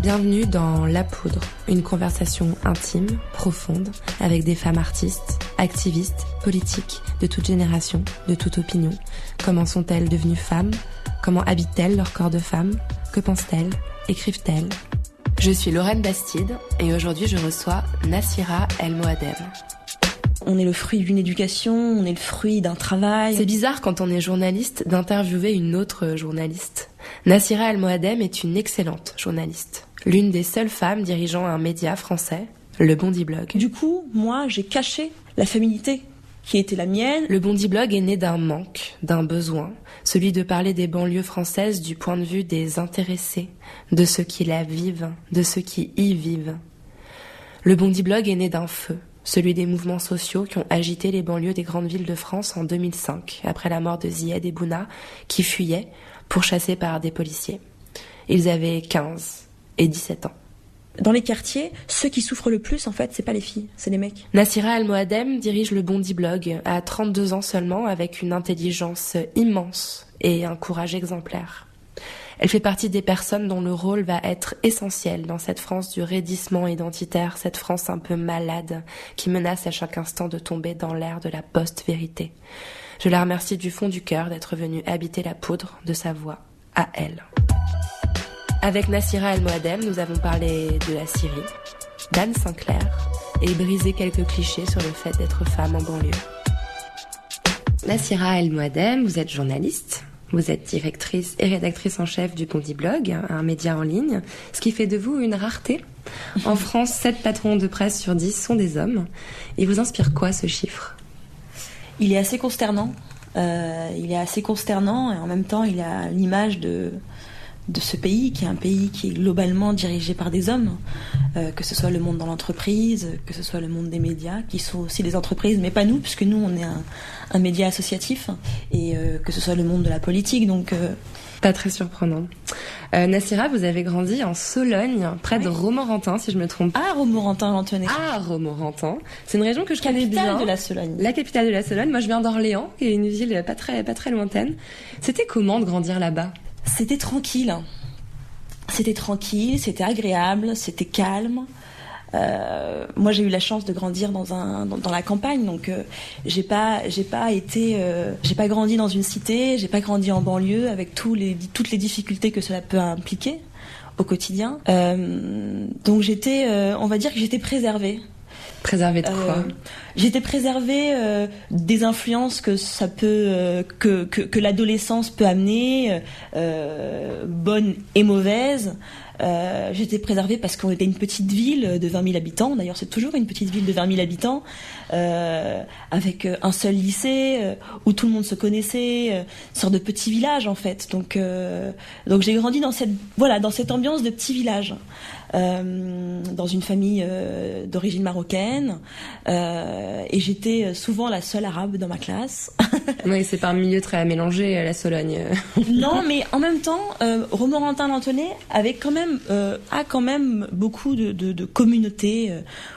Bienvenue dans La Poudre, une conversation intime, profonde, avec des femmes artistes, activistes, politiques, de toute génération, de toute opinion. Comment sont-elles devenues femmes ? Comment habitent-elles leur corps de femme ? Que pensent-elles ? Écrivent-elles ? Je suis Lorraine Bastide et aujourd'hui je reçois Nassira El Moadem. On est le fruit d'une éducation, on est le fruit d'un travail. C'est bizarre quand on est journaliste d'interviewer une autre journaliste. Nassira El Moadem est une excellente journaliste. L'une des seules femmes dirigeant un média français, le Bondi Blog. Du coup, moi, j'ai caché la féminité qui était la mienne. Le Bondi Blog est né d'un manque, d'un besoin, celui de parler des banlieues françaises du point de vue des intéressés, de ceux qui la vivent, de ceux qui y vivent. Le Bondi Blog est né d'un feu, celui des mouvements sociaux qui ont agité les banlieues des grandes villes de France en 2005, après la mort de Zied et Bouna, qui fuyaient, pourchassés par des policiers. Ils avaient 15 et 17 ans. Dans les quartiers, ceux qui souffrent le plus, en fait, c'est pas les filles, c'est les mecs. Nassira El Moadem dirige le Bondi Blog à 32 ans seulement, avec une intelligence immense et un courage exemplaire. Elle fait partie des personnes dont le rôle va être essentiel dans cette France du raidissement identitaire, cette France un peu malade, qui menace à chaque instant de tomber dans l'ère de la post-vérité. Je la remercie du fond du cœur d'être venue habiter la poudre de sa voix à elle. Avec Nassira El Moadem, nous avons parlé de la Syrie, d'Anne Sinclair et brisé quelques clichés sur le fait d'être femme en banlieue. Nassira El Moadem, vous êtes journaliste, vous êtes directrice et rédactrice en chef du Bondi Blog, un média en ligne, ce qui fait de vous une rareté. En France, 7 patrons de presse sur 10 sont des hommes. Il vous inspire quoi ce chiffre ? Il est assez consternant. Il est assez consternant et en même temps, il a l'image de ce pays, qui est un pays qui est globalement dirigé par des hommes, que ce soit le monde dans l'entreprise, que ce soit le monde des médias, qui sont aussi des entreprises, mais pas nous, puisque nous, on est un média associatif, et que ce soit le monde de la politique, donc... Pas très surprenant. Nassira, vous avez grandi en Sologne, près de Romorantin, si je me trompe pas. Ah, Romorantin-Lanthenay. Ah, Romorantin. C'est une région que je connais bien. Capitale de la Sologne. La capitale de la Sologne. Moi, je viens d'Orléans, qui est une ville pas très lointaine. C'était comment de grandir là-bas ? C'était tranquille. C'était tranquille, c'était agréable, c'était calme. Moi, j'ai eu la chance de grandir dans la campagne, donc j'ai pas grandi dans une cité, j'ai pas grandi en banlieue avec toutes les difficultés que cela peut impliquer au quotidien. Donc on va dire que j'étais préservée. Préservée de quoi ? J'étais préservée des influences que ça peut que l'adolescence peut amener, bonnes et mauvaises. J'étais préservée parce qu'on était une petite ville de 20 000 habitants. D'ailleurs, c'est toujours une petite ville de 20 000 habitants, avec un seul lycée, où tout le monde se connaissait, une sorte de petit village en fait. Donc j'ai grandi dans cette ambiance de petit village. Dans une famille d'origine marocaine, et j'étais souvent la seule arabe dans ma classe. Oui, c'est pas un milieu très mélangé, la Sologne. Non, mais en même temps, Romorantin-Lanthenay a quand même beaucoup de communautés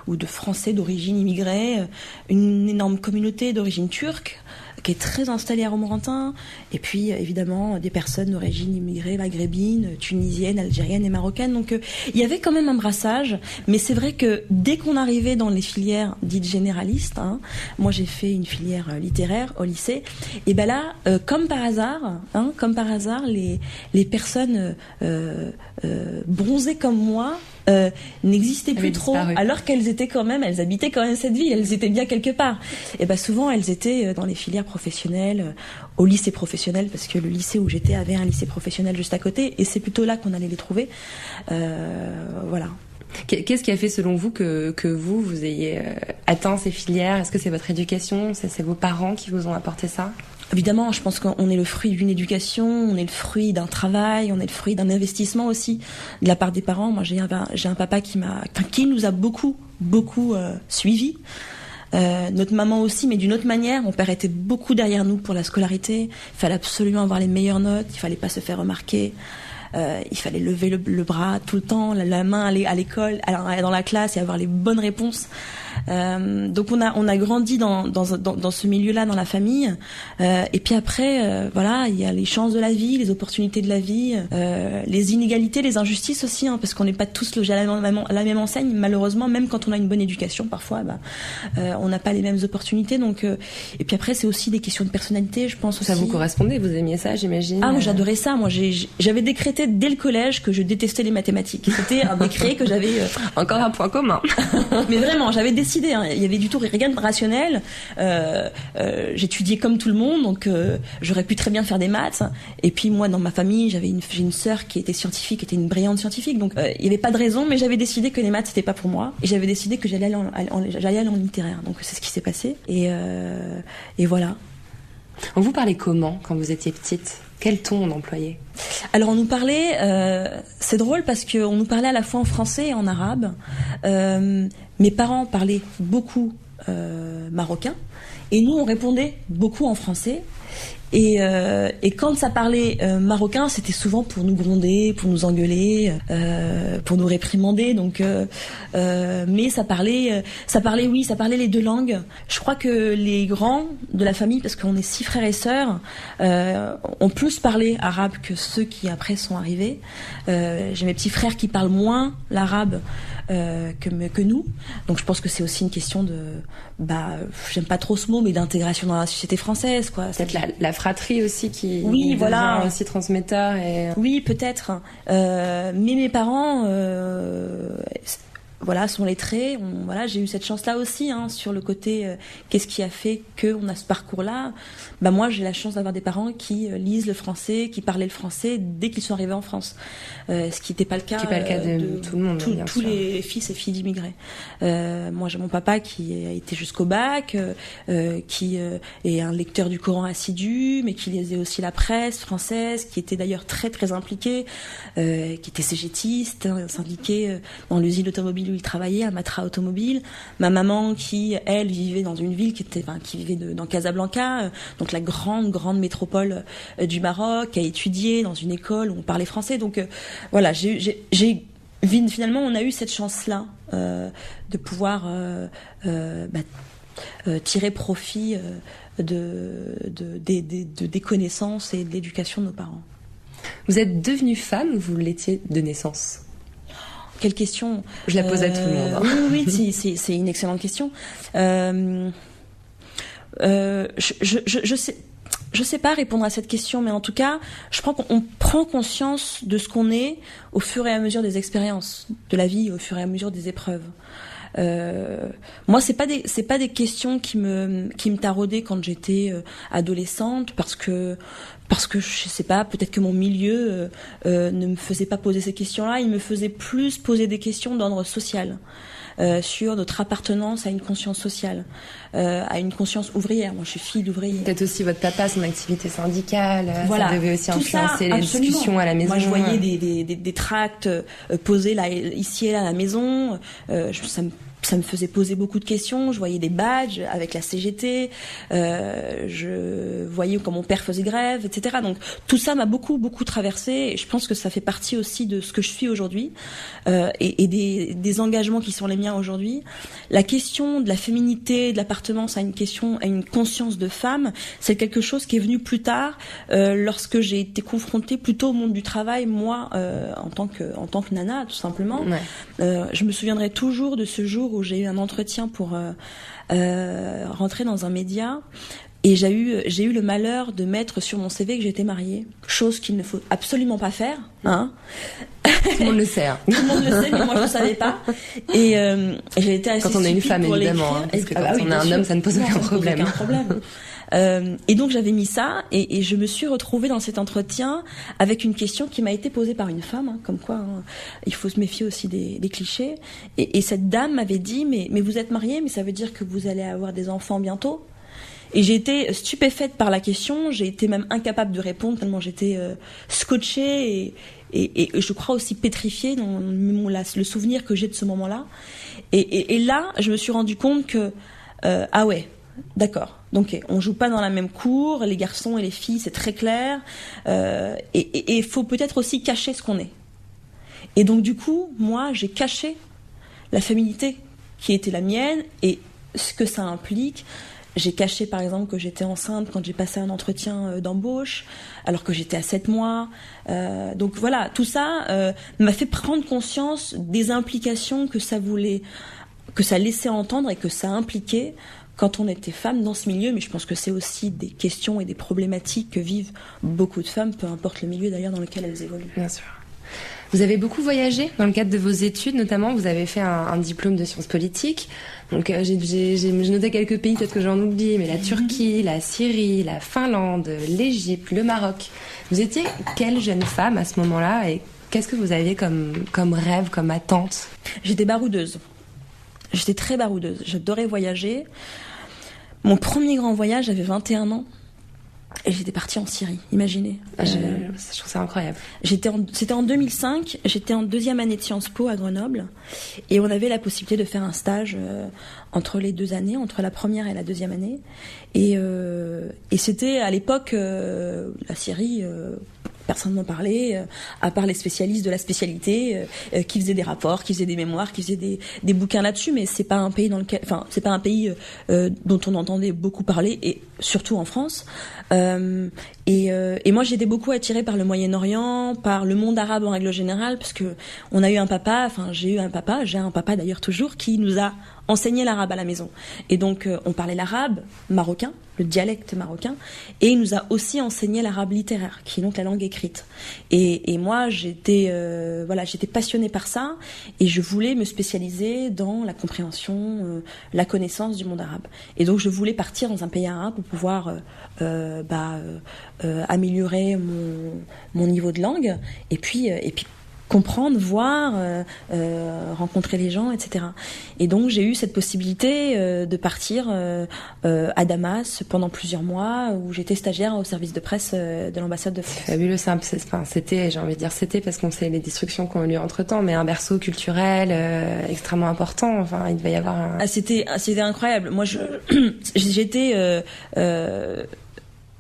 ou de Français d'origine immigrée, une énorme communauté d'origine turque qui est très installée à Romorantin, et puis évidemment des personnes d'origine immigrée, maghrébine, tunisienne, algérienne et marocaine. Donc il y avait quand même un brassage, mais c'est vrai que dès qu'on arrivait dans les filières dites généralistes, moi j'ai fait une filière littéraire au lycée, et ben là, comme par hasard, les personnes bronzées comme moi n'existaient plus trop, alors qu'elles habitaient quand même cette ville, elles étaient bien quelque part. Et ben souvent elles étaient dans les filières professionnelles, au lycée professionnel, parce que le lycée où j'étais avait un lycée professionnel juste à côté, et c'est plutôt là qu'on allait les trouver. Voilà. Qu'est-ce qui a fait selon vous que vous ayez atteint ces filières ? Est-ce que c'est votre éducation ? C'est vos parents qui vous ont apporté ça ? Évidemment, je pense qu'on est le fruit d'une éducation, on est le fruit d'un travail, on est le fruit d'un investissement aussi de la part des parents. Moi, j'ai un papa qui nous a beaucoup suivis. Notre maman aussi, mais d'une autre manière. Mon père était beaucoup derrière nous pour la scolarité. Il fallait absolument avoir les meilleures notes, il fallait pas se faire remarquer. Il fallait lever le bras tout le temps, la main à l'école, dans la classe, et avoir les bonnes réponses. Donc on a grandi dans ce milieu-là, dans la famille. Et puis après, voilà, il y a les chances de la vie, les opportunités de la vie, les inégalités, les injustices aussi, hein, parce qu'on n'est pas tous logés à la même enseigne. Malheureusement, même quand on a une bonne éducation, parfois, on n'a pas les mêmes opportunités. Donc, et puis après, c'est aussi des questions de personnalité, je pense aussi. Ça vous correspondait, vous aimiez ça, j'imagine. Ah, moi j'adorais ça. Moi, j'avais décrété dès le collège que je détestais les mathématiques. C'était un décret que j'avais. Encore un point commun. Mais vraiment, j'avais décidé. Hein, il y avait du tout rien de rationnel. J'étudiais comme tout le monde, donc j'aurais pu très bien faire des maths. Et puis moi, dans ma famille, j'ai une sœur qui était scientifique, qui était une brillante scientifique. Donc il y avait pas de raison, mais j'avais décidé que les maths c'était pas pour moi. Et j'avais décidé que j'allais aller en littéraire. Donc c'est ce qui s'est passé. Et voilà. On vous parlait comment quand vous étiez petite ? Quel ton on employait ? Alors on nous parlait, c'est drôle parce qu'on nous parlait à la fois en français et en arabe. Mes parents parlaient beaucoup marocain et nous on répondait beaucoup en français. Et quand ça parlait marocain, c'était souvent pour nous gronder, pour nous engueuler, pour nous réprimander. Donc, mais ça parlait les deux langues. Je crois que les grands de la famille, parce qu'on est 6 frères et sœurs, ont plus parlé arabe que ceux qui après sont arrivés. J'ai mes petits frères qui parlent moins l'arabe que nous. Donc je pense que c'est aussi une question de, j'aime pas trop ce mot, mais d'intégration dans la société française, quoi. Peut-être la fratrie aussi qui voilà, aussi transmetteur et... Oui, peut-être. Mais mes parents sont lettrés. J'ai eu cette chance-là aussi, hein, sur le côté qu'est-ce qui a fait qu'on a ce parcours-là. Moi, j'ai la chance d'avoir des parents qui lisent le français, qui parlaient le français dès qu'ils sont arrivés en France. Ce qui n'était pas le cas, de tout le monde, tous les fils et filles d'immigrés. Moi, j'ai mon papa qui a été jusqu'au bac, qui est un lecteur du Coran assidu, mais qui lisait aussi la presse française, qui était d'ailleurs très très impliqué, qui était cégétiste, hein, syndiqué dans l'usine automobile où il travaillait, à Matra Automobile. Ma maman qui, elle, vivait dans une ville qui vivait dans Casablanca, donc la grande métropole du Maroc, a étudié dans une école où on parlait français. Donc finalement, on a eu cette chance-là de pouvoir tirer profit des connaissances et de l'éducation de nos parents. Vous êtes devenue femme ou vous l'étiez de naissance ? Quelle question ? Je la pose à tout le monde. Oui, c'est une excellente question. Je sais pas répondre à cette question, mais en tout cas, je crois qu'on prend conscience de ce qu'on est au fur et à mesure des expériences de la vie, au fur et à mesure des épreuves. Moi, c'est pas des questions qui me taraudaient quand j'étais adolescente, parce que je sais pas, peut-être que mon milieu ne me faisait pas poser ces questions-là, il me faisait plus poser des questions d'ordre social. Sur notre appartenance à une conscience sociale, à une conscience ouvrière. Moi, je suis fille d'ouvrier. Peut-être aussi votre papa, son activité syndicale, voilà. Ça devait aussi influencer les discussions à la maison. Moi, je voyais des tracts posés là, ici et là à la maison. Ça me faisait poser beaucoup de questions. Je voyais des badges avec la CGT. Je voyais comment mon père faisait grève, etc. Donc tout ça m'a beaucoup traversé. Et je pense que ça fait partie aussi de ce que je suis aujourd'hui et des engagements qui sont les miens aujourd'hui. La question de la féminité, de l'appartenance à une conscience de femme, c'est quelque chose qui est venu plus tard lorsque j'ai été confrontée plutôt au monde du travail, moi en tant que nana, tout simplement. Ouais. Je me souviendrai toujours de ce jour où j'ai eu un entretien pour rentrer dans un média et j'ai eu le malheur de mettre sur mon CV que j'étais mariée, chose qu'il ne faut absolument pas faire, hein. Tout le monde le sait. Hein. Tout le monde le sait, mais moi je ne savais pas. Et j'ai été assez quand on est une femme évidemment, hein, parce que quand on est un homme, ça ne pose aucun problème. Et donc j'avais mis ça et je me suis retrouvée dans cet entretien avec une question qui m'a été posée par une femme, hein, comme quoi hein, il faut se méfier aussi des clichés. Et cette dame m'avait dit mais vous êtes mariée, mais ça veut dire que vous allez avoir des enfants bientôt ? Et j'ai été stupéfaite par la question, j'ai été même incapable de répondre tellement j'étais scotchée et je crois aussi pétrifiée dans le souvenir que j'ai de ce moment-là. Et là, je me suis rendu compte que ah ouais, d'accord. Donc on joue pas dans la même cour, les garçons et les filles, c'est très clair. Et il faut peut-être aussi cacher ce qu'on est. Et donc du coup, moi, j'ai caché la féminité qui était la mienne et ce que ça implique. J'ai caché par exemple que j'étais enceinte quand j'ai passé un entretien d'embauche, alors que j'étais à 7 mois. Donc voilà, tout ça m'a fait prendre conscience des implications que ça laissait entendre et que ça impliquait quand on était femme dans ce milieu. Mais je pense que c'est aussi des questions et des problématiques que vivent beaucoup de femmes, peu importe le milieu d'ailleurs dans lequel elles évoluent. Bien sûr. Vous avez beaucoup voyagé dans le cadre de vos études, notamment vous avez fait un diplôme de sciences politiques. Donc j'ai noté quelques pays, peut-être que j'en oublie, mais la Turquie, la Syrie, la Finlande, l'Égypte, le Maroc. Vous étiez quelle jeune femme à ce moment-là et qu'est-ce que vous aviez comme rêve, comme attente ? J'étais baroudeuse. J'étais très baroudeuse. J'adorais voyager. Mon premier grand voyage, j'avais 21 ans. Et j'étais partie en Syrie, imaginez. Je trouve ça incroyable. C'était en 2005, j'étais en 2e année de Sciences Po à Grenoble, et on avait la possibilité de faire un stage entre les 2 années, entre la première et la 2e année. Et c'était à l'époque, la Syrie, personne n'en parlait, à part les spécialistes de la spécialité, qui faisaient des rapports, qui faisaient des mémoires, qui faisaient des bouquins là-dessus, mais c'est pas un pays c'est pas un pays dont on entendait beaucoup parler, et surtout en France. Et moi j'étais beaucoup attirée par le Moyen-Orient, par le monde arabe en règle générale, parce que j'ai un papa d'ailleurs toujours, qui nous a enseigné l'arabe à la maison. Et donc on parlait l'arabe marocain, le dialecte marocain, et il nous a aussi enseigné l'arabe littéraire, qui est donc la langue écrite. Et moi j'étais passionnée par ça, et je voulais me spécialiser dans la compréhension, la connaissance du monde arabe. Et donc je voulais partir dans un pays arabe pour pouvoir améliorer mon niveau de langue, et puis comprendre, voir, rencontrer les gens, etc. Et donc j'ai eu cette possibilité de partir à Damas pendant plusieurs mois, où j'étais stagiaire au service de presse de l'ambassade de France. C'est fabuleux, c'était parce qu'on sait les destructions qui ont eu lieu entre-temps, mais un berceau culturel extrêmement important. Enfin, il devait y avoir c'était incroyable. Moi, j'étais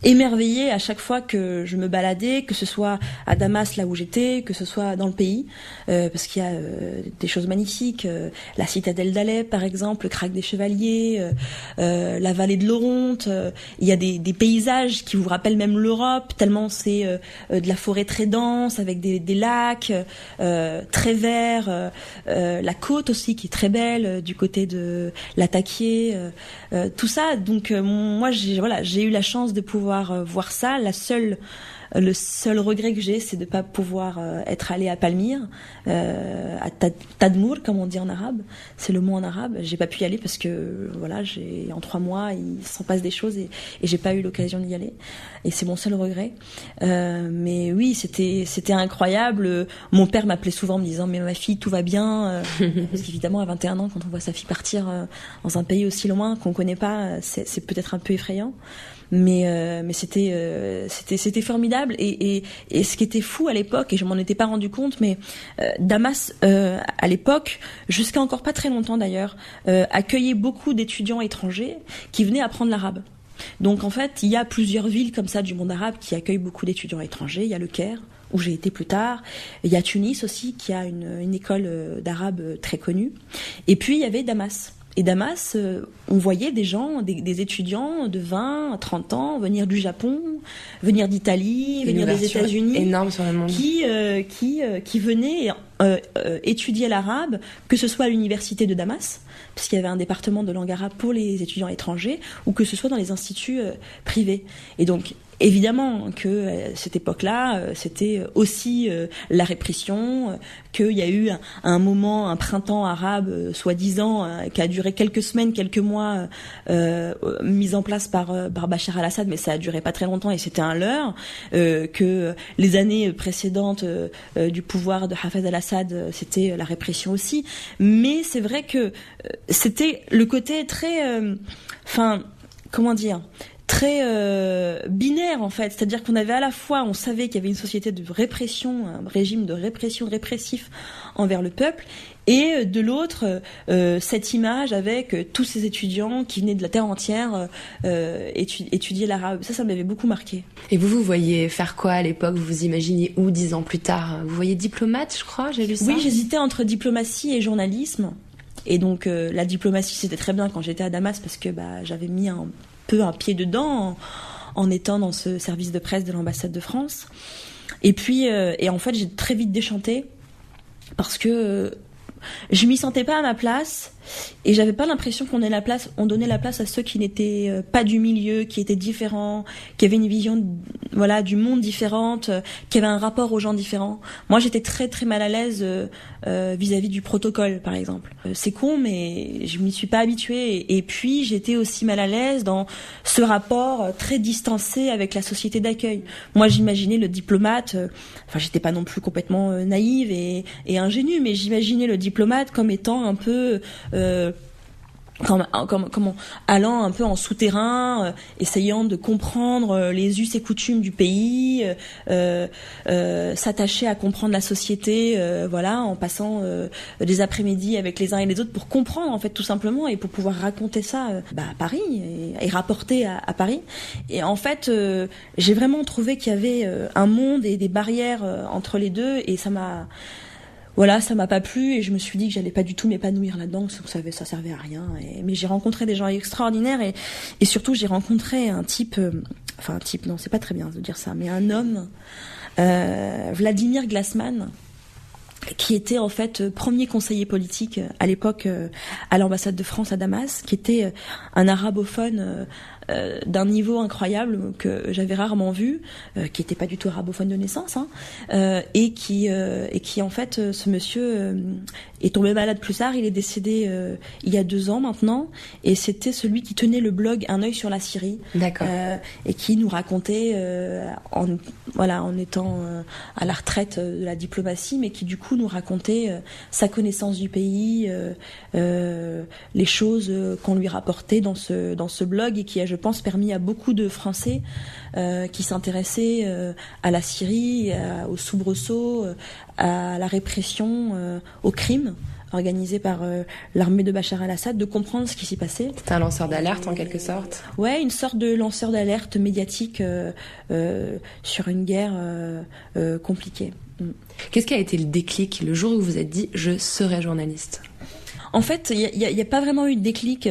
émerveillée à chaque fois que je me baladais, que ce soit à Damas, là où j'étais, que ce soit dans le pays, parce qu'il y a des choses magnifiques, la citadelle d'Alep par exemple, le Krach des Chevaliers, la vallée de l'Oronte, il y a des paysages qui vous rappellent même l'Europe, tellement c'est de la forêt très dense, avec des lacs très verts, la côte aussi qui est très belle, du côté de Lataquié, tout ça. Donc moi j'ai eu la chance de pouvoir voir ça. Le seul regret que j'ai, c'est de pas pouvoir être allée à Palmyre, à Tadmour, comme on dit en arabe. C'est le mot en arabe. J'ai pas pu y aller parce que en 3 mois, il s'en passe des choses et j'ai pas eu l'occasion d'y aller. Et c'est mon seul regret. Mais oui, c'était incroyable. Mon père m'appelait souvent en me disant: mais ma fille, tout va bien. Parce qu'évidemment, à 21 ans, quand on voit sa fille partir dans un pays aussi loin qu'on connaît pas, c'est peut-être un peu effrayant. Mais c'était formidable, et ce qui était fou à l'époque, et je m'en étais pas rendu compte, mais Damas à l'époque, jusqu'à encore pas très longtemps d'ailleurs, accueillait beaucoup d'étudiants étrangers qui venaient apprendre l'arabe. Donc en fait, il y a plusieurs villes comme ça du monde arabe qui accueillent beaucoup d'étudiants étrangers. Il y a le Caire, où j'ai été plus tard. Il y a Tunis aussi, qui a une école d'arabe très connue. Et puis il y avait Damas. Et Damas, on voyait des gens, des étudiants de 20 à 30 ans venir du Japon, venir d'Italie, venir des États-Unis, énorme sur le monde, qui venaient étudier l'arabe, que ce soit à l'université de Damas, parce qu'il y avait un département de langue arabe pour les étudiants étrangers, ou que ce soit dans les instituts privés. Et donc évidemment que cette époque-là, c'était aussi la répression, qu'il y a eu un moment, un printemps arabe, soi-disant, qui a duré quelques semaines, quelques mois, mis en place par Bachar al-Assad, mais ça a duré pas très longtemps et c'était un leurre, que les années précédentes du pouvoir de Hafez al-Assad, c'était la répression aussi. Mais c'est vrai que c'était le côté très, très binaire en fait, c'est-à-dire qu'on avait à la fois, on savait qu'il y avait une société de répression, un régime de répression répressif envers le peuple, et de l'autre cette image avec tous ces étudiants qui venaient de la terre entière étudier l'arabe. Ça m'avait beaucoup marqué. Et vous voyez faire quoi à l'époque? Vous vous imaginiez où 10 ans plus tard? Vous voyez diplomate, je crois, j'ai lu ça. Oui, j'hésitais entre diplomatie et journalisme. Et donc la diplomatie, c'était très bien quand j'étais à Damas parce que j'avais mis un peu un pied dedans en étant dans ce service de presse de l'ambassade de France. Et puis et en fait, j'ai très vite déchanté parce que je m'y sentais pas à ma place et j'avais pas l'impression qu'on donnait la place à ceux qui n'étaient pas du milieu, qui étaient différents, qui avaient une vision du monde différente, qui avaient un rapport aux gens différents. Moi, j'étais très très mal à l'aise vis-à-vis du protocole, par exemple. C'est con, mais je m'y suis pas habituée. Et puis, j'étais aussi mal à l'aise dans ce rapport très distancé avec la société d'accueil. Moi, j'imaginais le diplomate, j'étais pas non plus complètement naïve et ingénue, mais j'imaginais le diplomate comme étant un peu allant un peu en souterrain, essayant de comprendre les us et coutumes du pays, s'attacher à comprendre la société, en passant des après-midi avec les uns et les autres pour comprendre en fait tout simplement et pour pouvoir raconter ça à Paris et rapporter à Paris. Et en fait, j'ai vraiment trouvé qu'il y avait un monde et des barrières entre les deux et ça m'a pas plu et je me suis dit que j'allais pas du tout m'épanouir là-dedans, que ça servait à rien. Mais j'ai rencontré des gens extraordinaires et surtout j'ai rencontré un type, non, c'est pas très bien de dire ça, mais un homme, Vladimir Glassman, qui était en fait premier conseiller politique à l'époque à l'ambassade de France à Damas, qui était un arabophone d'un niveau incroyable que j'avais rarement vu, qui était pas du tout arabophone de naissance, et qui en fait ce monsieur est tombé malade plus tard. Il est décédé il y a 2 ans maintenant, et c'était celui qui tenait le blog Un œil sur la Syrie. D'accord. Et qui nous racontait en étant à la retraite de la diplomatie, mais qui du coup nous racontait sa connaissance du pays, les choses qu'on lui rapportait dans ce blog et qui a, je pense, permis à beaucoup de Français qui s'intéressaient à la Syrie, aux soubresauts, à la répression, aux crimes organisés par l'armée de Bachar el-Assad, de comprendre ce qui s'y passait. C'était un lanceur d'alerte en quelque sorte. Ouais, une sorte de lanceur d'alerte médiatique sur une guerre compliquée. Qu'est-ce qui a été le déclic le jour où vous vous êtes dit « je serai journaliste » ? En fait, il y a pas vraiment eu de déclic.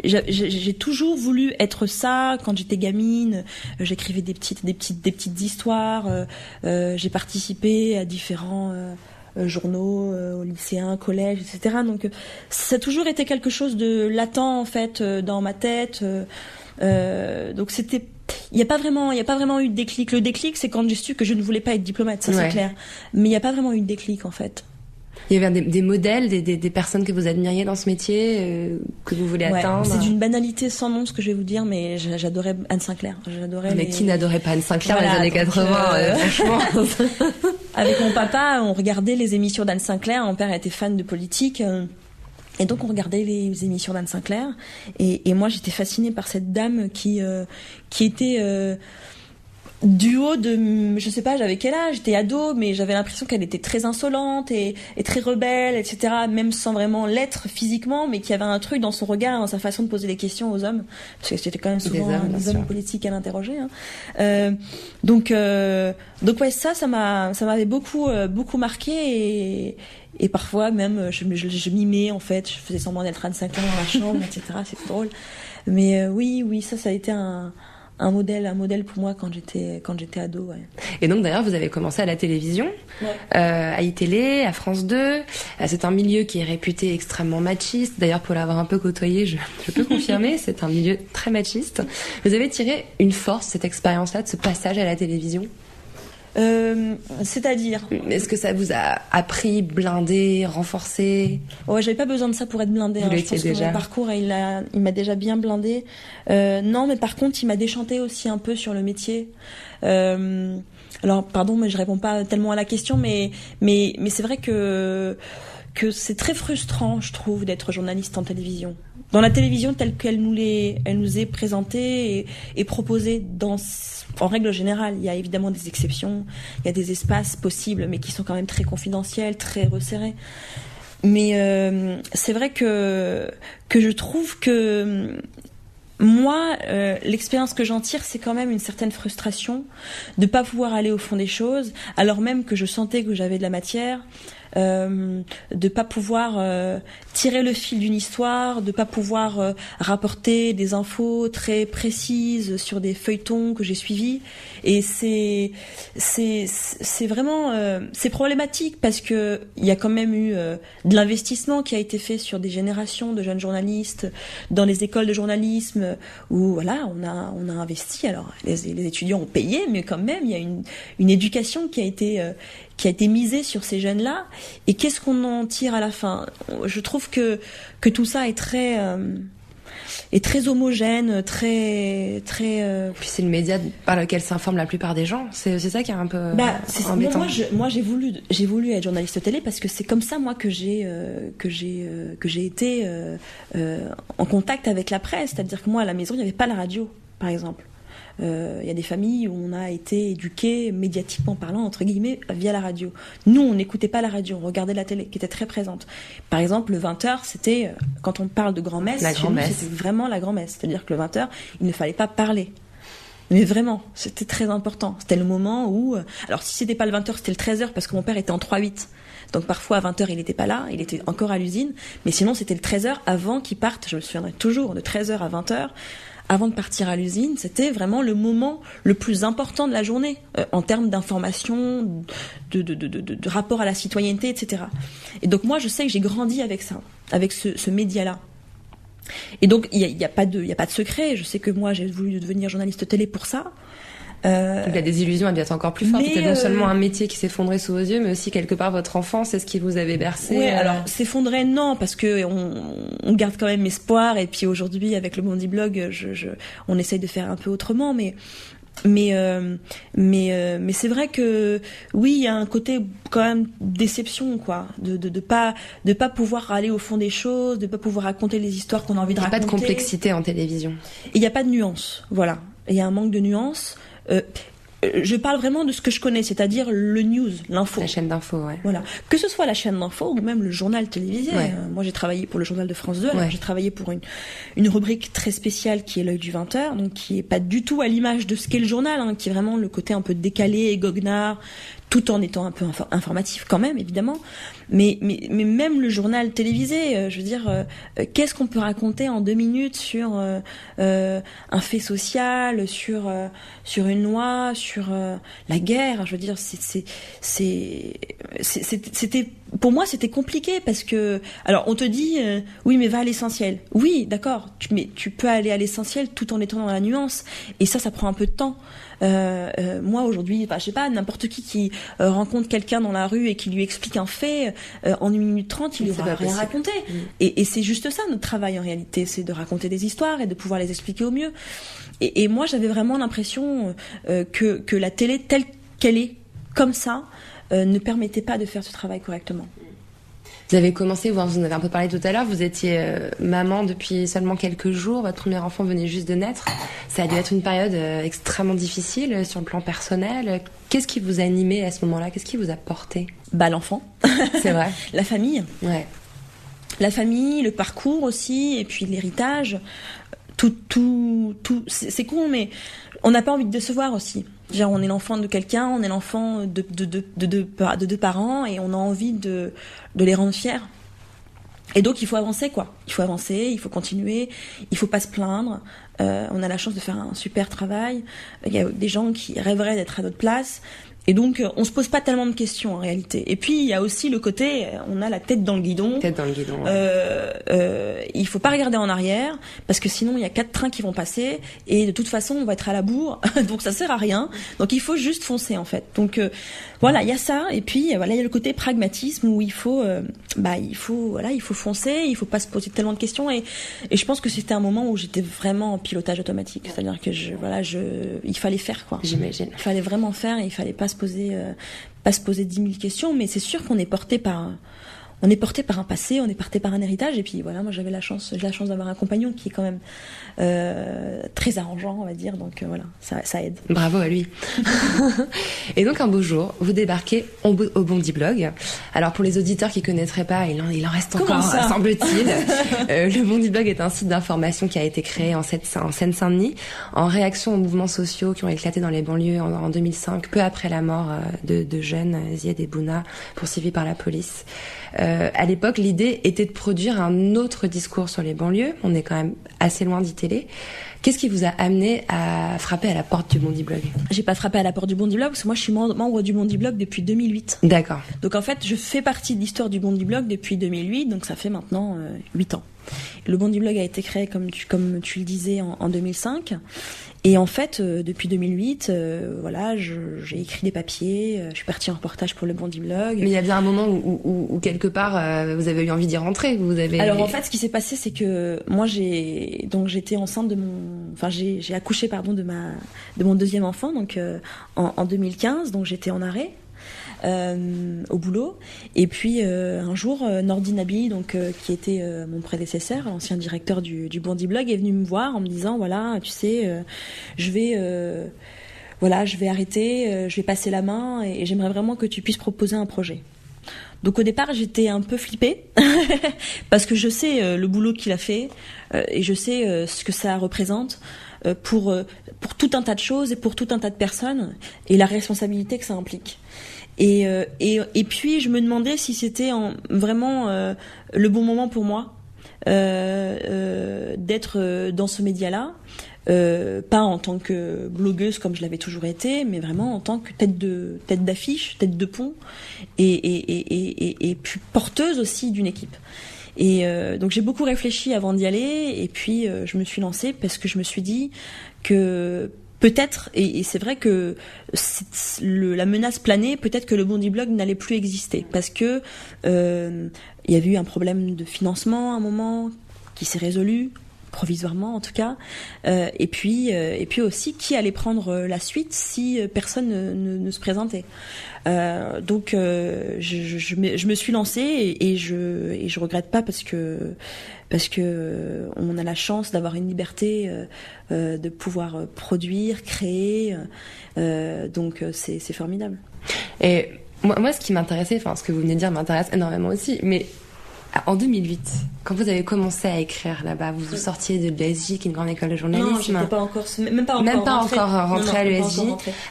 J'ai toujours voulu être ça. Quand j'étais gamine, j'écrivais des petites histoires. J'ai participé à différents journaux, au lycéen, collège, etc. Donc, ça a toujours été quelque chose de latent en fait dans ma tête. Donc c'était. Il y a pas vraiment eu de déclic. Le déclic, c'est quand j'ai su que je ne voulais pas être diplomate, ça c'est clair. Mais il y a pas vraiment eu de déclic en fait. Il y avait des modèles, des personnes que vous admiriez dans ce métier, que vous voulez atteindre. C'est d'une banalité sans nom ce que je vais vous dire, mais j'adorais Anne Sinclair. Mais qui n'adorait pas Anne Sinclair dans les années 80, franchement. Avec mon papa, on regardait les émissions d'Anne Sinclair. Mon père était fan de politique. Et donc on regardait les émissions d'Anne Sinclair. Et moi j'étais fascinée par cette dame qui était... du haut de, je sais pas, j'avais quel âge, j'étais ado, mais j'avais l'impression qu'elle était très insolente et très rebelle, etc. Même sans vraiment l'être physiquement, mais qu'il y avait un truc dans son regard, dans sa façon de poser les questions aux hommes, parce que c'était quand même souvent des hommes politiques à l'interroger. Donc ouais, ça m'avait beaucoup marqué et parfois même je mimais en fait, je faisais semblant d'être Anne Sinclair dans la chambre, etc. C'était drôle. Mais oui, ça a été un modèle pour moi quand j'étais ado. Ouais. Et donc d'ailleurs vous avez commencé à la télévision, à iTélé, à France 2. C'est un milieu qui est réputé extrêmement machiste. D'ailleurs pour l'avoir un peu côtoyé, je peux confirmer, c'est un milieu très machiste. Vous avez tiré une force de cette expérience-là, de ce passage à la télévision ? C'est-à-dire, est-ce que ça vous a appris, blindé, renforcé ? Ouais, j'avais pas besoin de ça pour être blindé. Je pense que mon parcours, il m'a déjà bien blindé. Non, mais par contre, il m'a déchanté aussi un peu sur le métier. Alors, pardon, mais je réponds pas tellement à la question, mais c'est vrai que c'est très frustrant, je trouve, d'être journaliste en télévision. Dans la télévision telle qu'elle nous est présentée et proposée en règle générale, il y a évidemment des exceptions, il y a des espaces possibles, mais qui sont quand même très confidentiels, très resserrés. Mais c'est vrai que je trouve que moi, l'expérience que j'en tire, c'est quand même une certaine frustration de pas pouvoir aller au fond des choses, alors même que je sentais que j'avais de la matière. De pas pouvoir tirer le fil d'une histoire, de pas pouvoir rapporter des infos très précises sur des feuilletons que j'ai suivis. Et c'est vraiment c'est problématique parce que il y a quand même eu de l'investissement qui a été fait sur des générations de jeunes journalistes dans les écoles de journalisme où voilà on a investi. Alors les étudiants ont payé, mais quand même il y a une éducation qui a été misée sur ces jeunes-là. Et qu'est-ce qu'on en tire à la fin ? Je trouve que tout ça est très homogène, très. Puis c'est le média par lequel s'informent la plupart des gens. C'est ça qui est un peu embêtant. Moi, j'ai voulu être journaliste télé parce que c'est comme ça moi que j'ai été en contact avec la presse. C'est-à-dire que moi à la maison il n'y avait pas la radio, par exemple. Il y a des familles où on a été éduqués médiatiquement parlant entre guillemets via la radio. Nous on n'écoutait pas la radio, on regardait la télé qui était très présente. Par exemple le 20h c'était quand on parle de grand-messe, c'était vraiment la grand-messe, c'est-à-dire que le 20h il ne fallait pas parler. Mais vraiment, c'était très important. C'était le moment où alors si c'était pas le 20h, c'était le 13h parce que mon père était en 3-8. Donc parfois à 20h il n'était pas là, il était encore à l'usine, mais sinon c'était le 13h avant qu'il parte, je me souviendrai toujours de 13h à 20h. Avant de partir à l'usine, c'était vraiment le moment le plus important de la journée, en termes d'information, de rapport à la citoyenneté, etc. Et donc moi, je sais que j'ai grandi avec ça, avec ce média-là. Et donc, il y a pas de secret. Je sais que moi, j'ai voulu devenir journaliste télé pour ça. La désillusion a dû être encore plus forte. C'était non seulement un métier qui s'effondrait sous vos yeux, mais aussi quelque part votre enfance, est-ce qui vous avait bercé? Oui, alors s'effondrer, non, parce que on garde quand même espoir. Et puis aujourd'hui, avec le Bondi Blog, on essaye de faire un peu autrement, mais c'est vrai que oui, il y a un côté quand même déception, quoi, de pas pouvoir aller au fond des choses, de pas pouvoir raconter les histoires qu'on a envie de raconter. Il n'y a pas de complexité en télévision. Il n'y a pas de nuance, voilà. Il y a un manque de nuance. Je parle vraiment de ce que je connais, c'est-à-dire le news, l'info. La chaîne d'info, ouais. Voilà. Que ce soit la chaîne d'info ou même le journal télévisé. Ouais. Moi, j'ai travaillé pour le journal de France 2. Ouais. Alors, j'ai travaillé pour une rubrique très spéciale qui est l'œil du 20h, donc qui est pas du tout à l'image de ce qu'est le journal, hein, qui est vraiment le côté un peu décalé, goguenard, tout en étant un peu informatif quand même, évidemment. Mais même le journal télévisé, je veux dire, qu'est-ce qu'on peut raconter en 2 minutes sur un fait social, sur une loi, sur la guerre. Je veux dire, c'était pour moi c'était compliqué parce que alors on te dit oui mais va à l'essentiel. Oui, d'accord, mais tu peux aller à l'essentiel tout en étant dans la nuance et ça prend un peu de temps. Moi aujourd'hui, je sais pas, n'importe qui rencontre quelqu'un dans la rue et qui lui explique un fait en 1 minute 30, il aura rien raconté. Et c'est juste ça notre travail en réalité, c'est de raconter des histoires et de pouvoir les expliquer au mieux. Et moi j'avais vraiment l'impression que la télé telle qu'elle est, comme ça, ne permettait pas de faire ce travail correctement. Vous avez commencé, vous en avez un peu parlé tout à l'heure, vous étiez maman depuis seulement quelques jours, votre premier enfant venait juste de naître. Ça a dû être une période extrêmement difficile sur le plan personnel. Qu'est-ce qui vous animait à ce moment-là? Qu'est-ce qui vous a porté? L'enfant. C'est vrai. La famille. Ouais. La famille, le parcours aussi, et puis l'héritage. Tout. C'est con, mais on n'a pas envie de décevoir aussi. Genre, on est l'enfant de quelqu'un, on est l'enfant de deux parents et on a envie de les rendre fiers. Et donc, il faut avancer, quoi. Il faut avancer, il faut continuer, il faut pas se plaindre. On a la chance de faire un super travail. Il y a des gens qui rêveraient d'être à notre place. Et donc, on se pose pas tellement de questions en réalité. Et puis, il y a aussi le côté, on a la tête dans le guidon. Tête dans le guidon. Ouais. Il faut pas regarder en arrière parce que sinon, il y a 4 trains qui vont passer et de toute façon, on va être à la bourre. Donc, ça sert à rien. Donc, il faut juste foncer en fait. Donc, voilà, il y a ça. Et puis, voilà, il y a le côté pragmatisme où il faut foncer. Il faut pas se poser tellement de questions. Et je pense que c'était un moment où j'étais vraiment en pilotage automatique. C'est-à-dire que il fallait faire, quoi. J'imagine. Il fallait vraiment faire et il fallait pas se poser 10 000 questions, mais c'est sûr qu'on est porté par un passé, on est porté par un héritage, et puis voilà, moi j'ai la chance d'avoir un compagnon qui est quand même très arrangeant, on va dire, donc voilà, ça aide. Bravo à lui. Et donc un beau jour, vous débarquez au Bondi Blog. Alors pour les auditeurs qui connaîtraient pas, il en reste encore, semble-t-il. Le Bondi Blog est un site d'information qui a été créé en Seine-Saint-Denis, en réaction aux mouvements sociaux qui ont éclaté dans les banlieues en 2005, peu après la mort de jeunes, Zied et Bouna, poursuivis par la police. À l'époque, l'idée était de produire un autre discours sur les banlieues. On est quand même assez loin d'e-télé. Qu'est-ce qui vous a amené à frapper à la porte du Bondi Blog ? J'ai pas frappé à la porte du Bondi Blog parce que moi je suis membre du Bondi Blog depuis 2008. D'accord. Donc en fait, je fais partie de l'histoire du Bondi Blog depuis 2008, donc ça fait maintenant 8 ans. Le Bondi Blog a été créé, comme tu le disais, en 2005. Et en fait, depuis 2008, voilà, j'ai écrit des papiers, je suis partie en reportage pour le Bondi Blog. Mais il y a bien un moment où quelque part, vous avez eu envie d'y rentrer. Alors en fait, ce qui s'est passé, c'est que moi j'étais enceinte j'ai accouché de mon deuxième enfant, donc en 2015, donc j'étais en arrêt. Au boulot, et puis un jour Nordine Nabili, donc qui était mon prédécesseur, l'ancien directeur du Bondi Blog, est venu me voir en me disant voilà, tu sais, je vais arrêter, je vais passer la main et j'aimerais vraiment que tu puisses proposer un projet. Donc au départ j'étais un peu flippée parce que je sais le boulot qu'il a fait et je sais ce que ça représente pour tout un tas de choses et pour tout un tas de personnes et la responsabilité que ça implique. Et puis je me demandais si c'était vraiment le bon moment pour moi d'être dans ce média-là, pas en tant que blogueuse comme je l'avais toujours été, mais vraiment en tant que tête d'affiche, tête de pont, et puis porteuse aussi d'une équipe. Et donc j'ai beaucoup réfléchi avant d'y aller, et puis je me suis lancée parce que je me suis dit que peut-être, et c'est vrai que la menace planait, peut-être que le Bondi Blog n'allait plus exister, parce que il y avait eu un problème de financement à un moment qui s'est résolu provisoirement en tout cas, et puis aussi qui allait prendre la suite si personne ne se présentait. Donc je me suis lancée et je regrette pas parce que on a la chance d'avoir une liberté de pouvoir produire, créer, donc c'est formidable. Et moi ce qui m'intéressait, enfin ce que vous venez de dire m'intéresse énormément aussi, mais en 2008, quand vous avez commencé à écrire là-bas, vous sortiez de l'ESJ, qui est une grande école de journalisme. Non, j'étais pas encore, même pas encore rentrée à l'ESJ.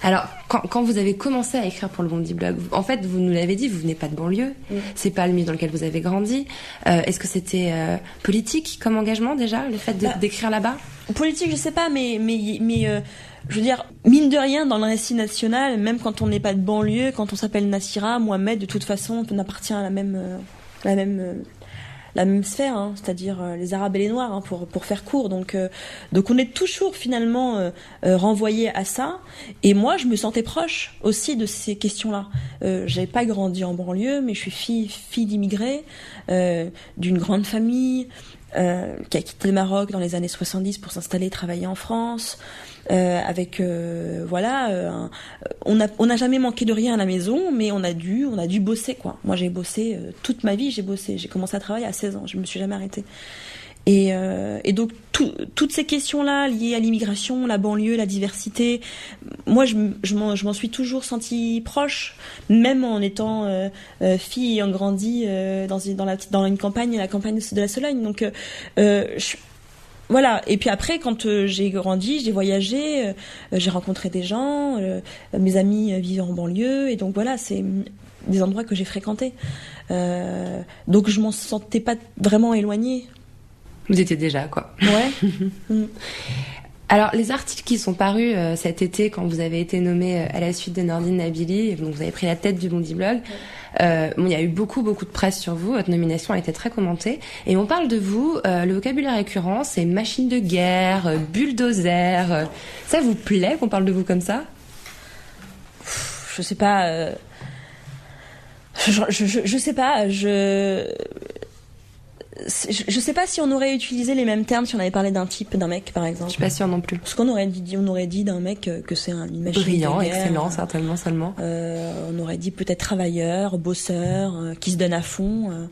Alors, quand vous avez commencé à écrire pour le Bondi Blog, en fait, vous nous l'avez dit, vous venez pas de banlieue. C'est pas le milieu dans lequel vous avez grandi. Est-ce que c'était politique comme engagement déjà, le fait d'écrire là-bas ? Politique, je sais pas, mais je veux dire, mine de rien, dans le récit national, même quand on n'est pas de banlieue, quand on s'appelle Nassira, Mohamed, de toute façon, on appartient à la même sphère, hein, c'est-à-dire les Arabes et les Noirs, hein, pour faire court. Donc on est toujours finalement renvoyé à ça. Et moi, je me sentais proche aussi de ces questions-là. J'avais pas grandi en banlieue, mais je suis fille d'immigrés, d'une grande famille qui a quitté le Maroc dans les années 70 pour s'installer et travailler en France. Avec on n'a jamais manqué de rien à la maison, mais on a dû bosser quoi. Moi j'ai bossé toute ma vie, j'ai commencé à travailler à 16 ans, je me suis jamais arrêtée. Et donc toutes ces questions-là liées à l'immigration, la banlieue, la diversité, moi je m'en suis toujours sentie proche, même en étant fille ayant grandi dans une campagne, la campagne de la Sologne. Donc voilà. Et puis après, quand j'ai grandi, j'ai voyagé, j'ai rencontré des gens, mes amis vivaient en banlieue, et donc voilà, c'est des endroits que j'ai fréquentés. Donc je m'en sentais pas vraiment éloignée. Vous étiez déjà, quoi. Ouais. Alors, les articles qui sont parus cet été, quand vous avez été nommée à la suite de Nordine Nabili, donc vous avez pris la tête du Bondi Blog, il y a eu beaucoup de presse sur vous, votre nomination a été très commentée, et on parle de vous, le vocabulaire récurrent, c'est machine de guerre, bulldozer, ça vous plaît qu'on parle de vous comme ça ? Je sais pas, je sais pas, je sais pas si on aurait utilisé les mêmes termes si on avait parlé d'un mec par exemple. Je suis pas sûre non plus. Parce qu'on aurait dit d'un mec que c'est une machine brillant, de guerre, excellent, certainement seulement. On aurait dit peut-être travailleur, bosseur, qui se donne à fond.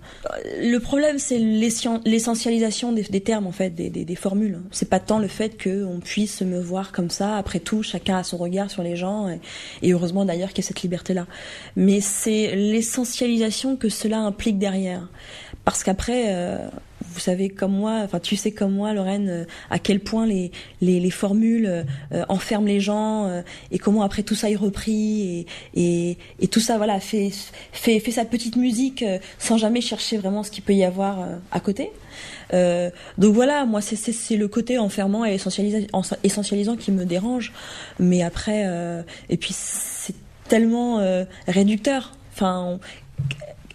Le problème c'est l'essentialisation des termes en fait, des formules. C'est pas tant le fait qu'on puisse me voir comme ça. Après tout, chacun a son regard sur les gens et heureusement d'ailleurs qu'il y a cette liberté-là. Mais c'est l'essentialisation que cela implique derrière. Parce qu'après, vous savez comme moi, enfin tu sais comme moi, Lorraine, à quel point les formules enferment les gens et comment après tout ça est repris et tout ça voilà fait sa petite musique sans jamais chercher vraiment ce qu'il peut y avoir à côté. Donc voilà, moi c'est le côté enfermant et essentialisant qui me dérange, mais après et puis c'est tellement réducteur. Enfin,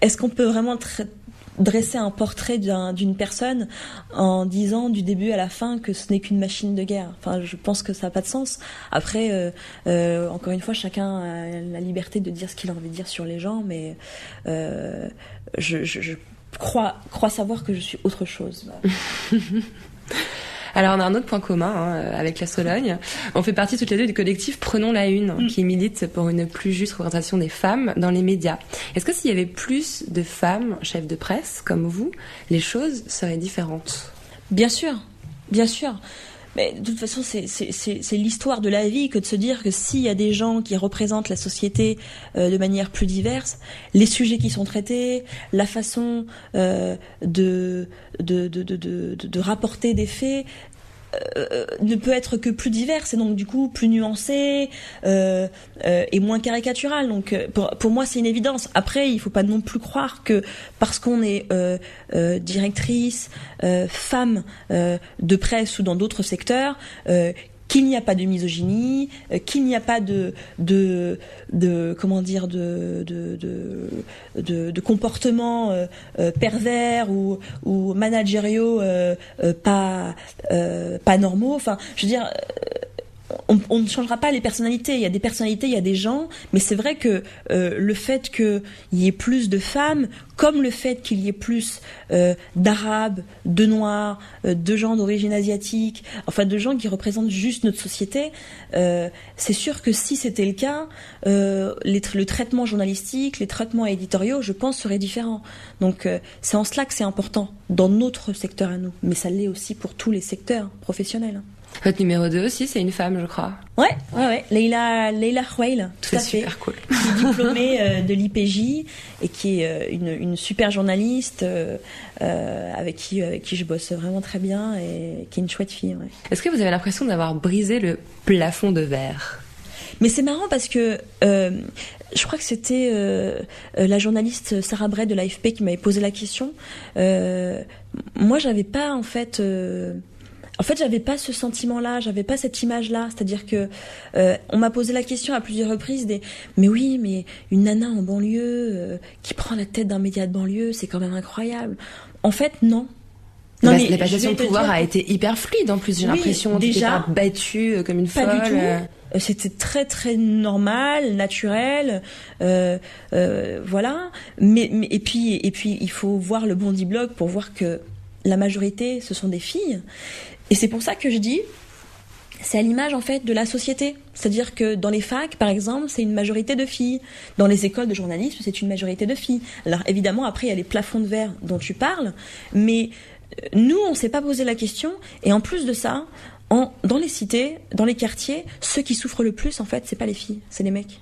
est-ce qu'on peut vraiment dresser un portrait d'une personne en disant du début à la fin que ce n'est qu'une machine de guerre? Enfin, je pense que ça n'a pas de sens. Après, encore une fois, chacun a la liberté de dire ce qu'il a envie de dire sur les gens, mais je crois savoir que je suis autre chose. Alors on a un autre point commun avec la Sologne. On fait partie toutes les deux du collectif Prenons la Une, qui milite pour une plus juste représentation des femmes dans les médias. Est-ce que s'il y avait plus de femmes chefs de presse comme vous, les choses seraient différentes? Bien sûr. Mais de toute façon, c'est l'histoire de la vie que de se dire que s'il y a des gens qui représentent la société de manière plus diverse, les sujets qui sont traités, la façon de rapporter des faits ne peut être que plus diverse et donc du coup plus nuancée et moins caricaturale. Donc pour moi c'est une évidence. Après il faut pas non plus croire que parce qu'on est directrice, femme de presse ou dans d'autres secteurs, qu'il n'y a pas de misogynie, qu'il n'y a pas de comportements pervers ou managériaux pas normaux. Enfin, je veux dire, on ne changera pas les personnalités. Il y a des personnalités, il y a des gens, mais c'est vrai que le fait qu'il y ait plus de femmes, comme le fait qu'il y ait plus d'arabes, de noirs, de gens d'origine asiatique, enfin de gens qui représentent juste notre société, c'est sûr que si c'était le cas, le traitement journalistique, les traitements éditoriaux, je pense, seraient différents. Donc c'est en cela que c'est important dans notre secteur à nous, mais ça l'est aussi pour tous les secteurs professionnels. Votre numéro 2 aussi, c'est une femme, je crois. Ouais. Leïla Khouail, tout à fait. C'est super cool. Qui est diplômée de l'IPJ et qui est une super journaliste avec qui je bosse vraiment très bien et qui est une chouette fille. Ouais. Est-ce que vous avez l'impression d'avoir brisé le plafond de verre? Mais c'est marrant parce que je crois que c'était la journaliste Sarah Bray de l'AFP qui m'avait posé la question. Moi, j'avais pas j'avais pas ce sentiment-là, j'avais pas cette image-là. C'est-à-dire que on m'a posé la question à plusieurs reprises mais oui, mais une nana en banlieue qui prend la tête d'un média de banlieue, c'est quand même incroyable. En fait, non. La passation de pouvoir a été hyper fluide en plus, j'ai l'impression. Déjà, t'étais pas battue comme une folle. Pas du tout. C'était très très normal, naturel, voilà. Mais et puis il faut voir le Bondi Blog pour voir que la majorité ce sont des filles. Et c'est pour ça que je dis, c'est à l'image en fait de la société. C'est-à-dire que dans les facs, par exemple, c'est une majorité de filles. Dans les écoles de journalisme, c'est une majorité de filles. Alors évidemment, après, il y a les plafonds de verre dont tu parles, mais nous, on s'est pas posé la question. Et en plus de ça, dans les cités, dans les quartiers, ceux qui souffrent le plus, en fait, c'est pas les filles, c'est les mecs.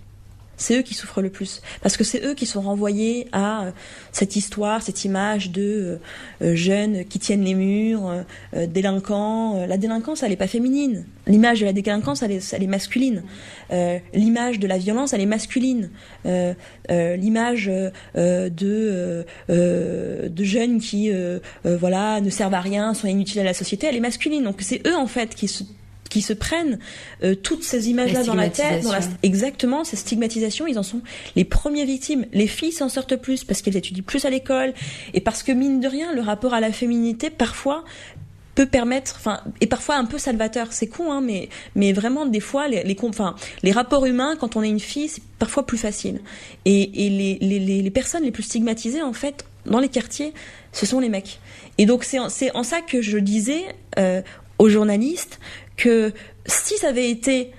C'est eux qui souffrent le plus. Parce que c'est eux qui sont renvoyés à cette histoire, cette image de jeunes qui tiennent les murs, délinquants. La délinquance, elle n'est pas féminine. L'image de la délinquance, elle est masculine. L'image de la violence, elle est masculine. L'image de jeunes qui ne servent à rien, sont inutiles à la société, elle est masculine. Donc c'est eux, en fait, qui se prennent toutes ces images-là dans la tête. Exactement, ces stigmatisations, ils en sont les premières victimes. Les filles s'en sortent plus parce qu'elles étudient plus à l'école et parce que, mine de rien, le rapport à la féminité, parfois, peut permettre, et parfois un peu salvateur. C'est con, hein, mais vraiment, des fois, les rapports humains, quand on est une fille, c'est parfois plus facile. Et les personnes les plus stigmatisées, en fait, dans les quartiers, ce sont les mecs. Et donc, c'est en ça que je disais aux journalistes que si ça avait été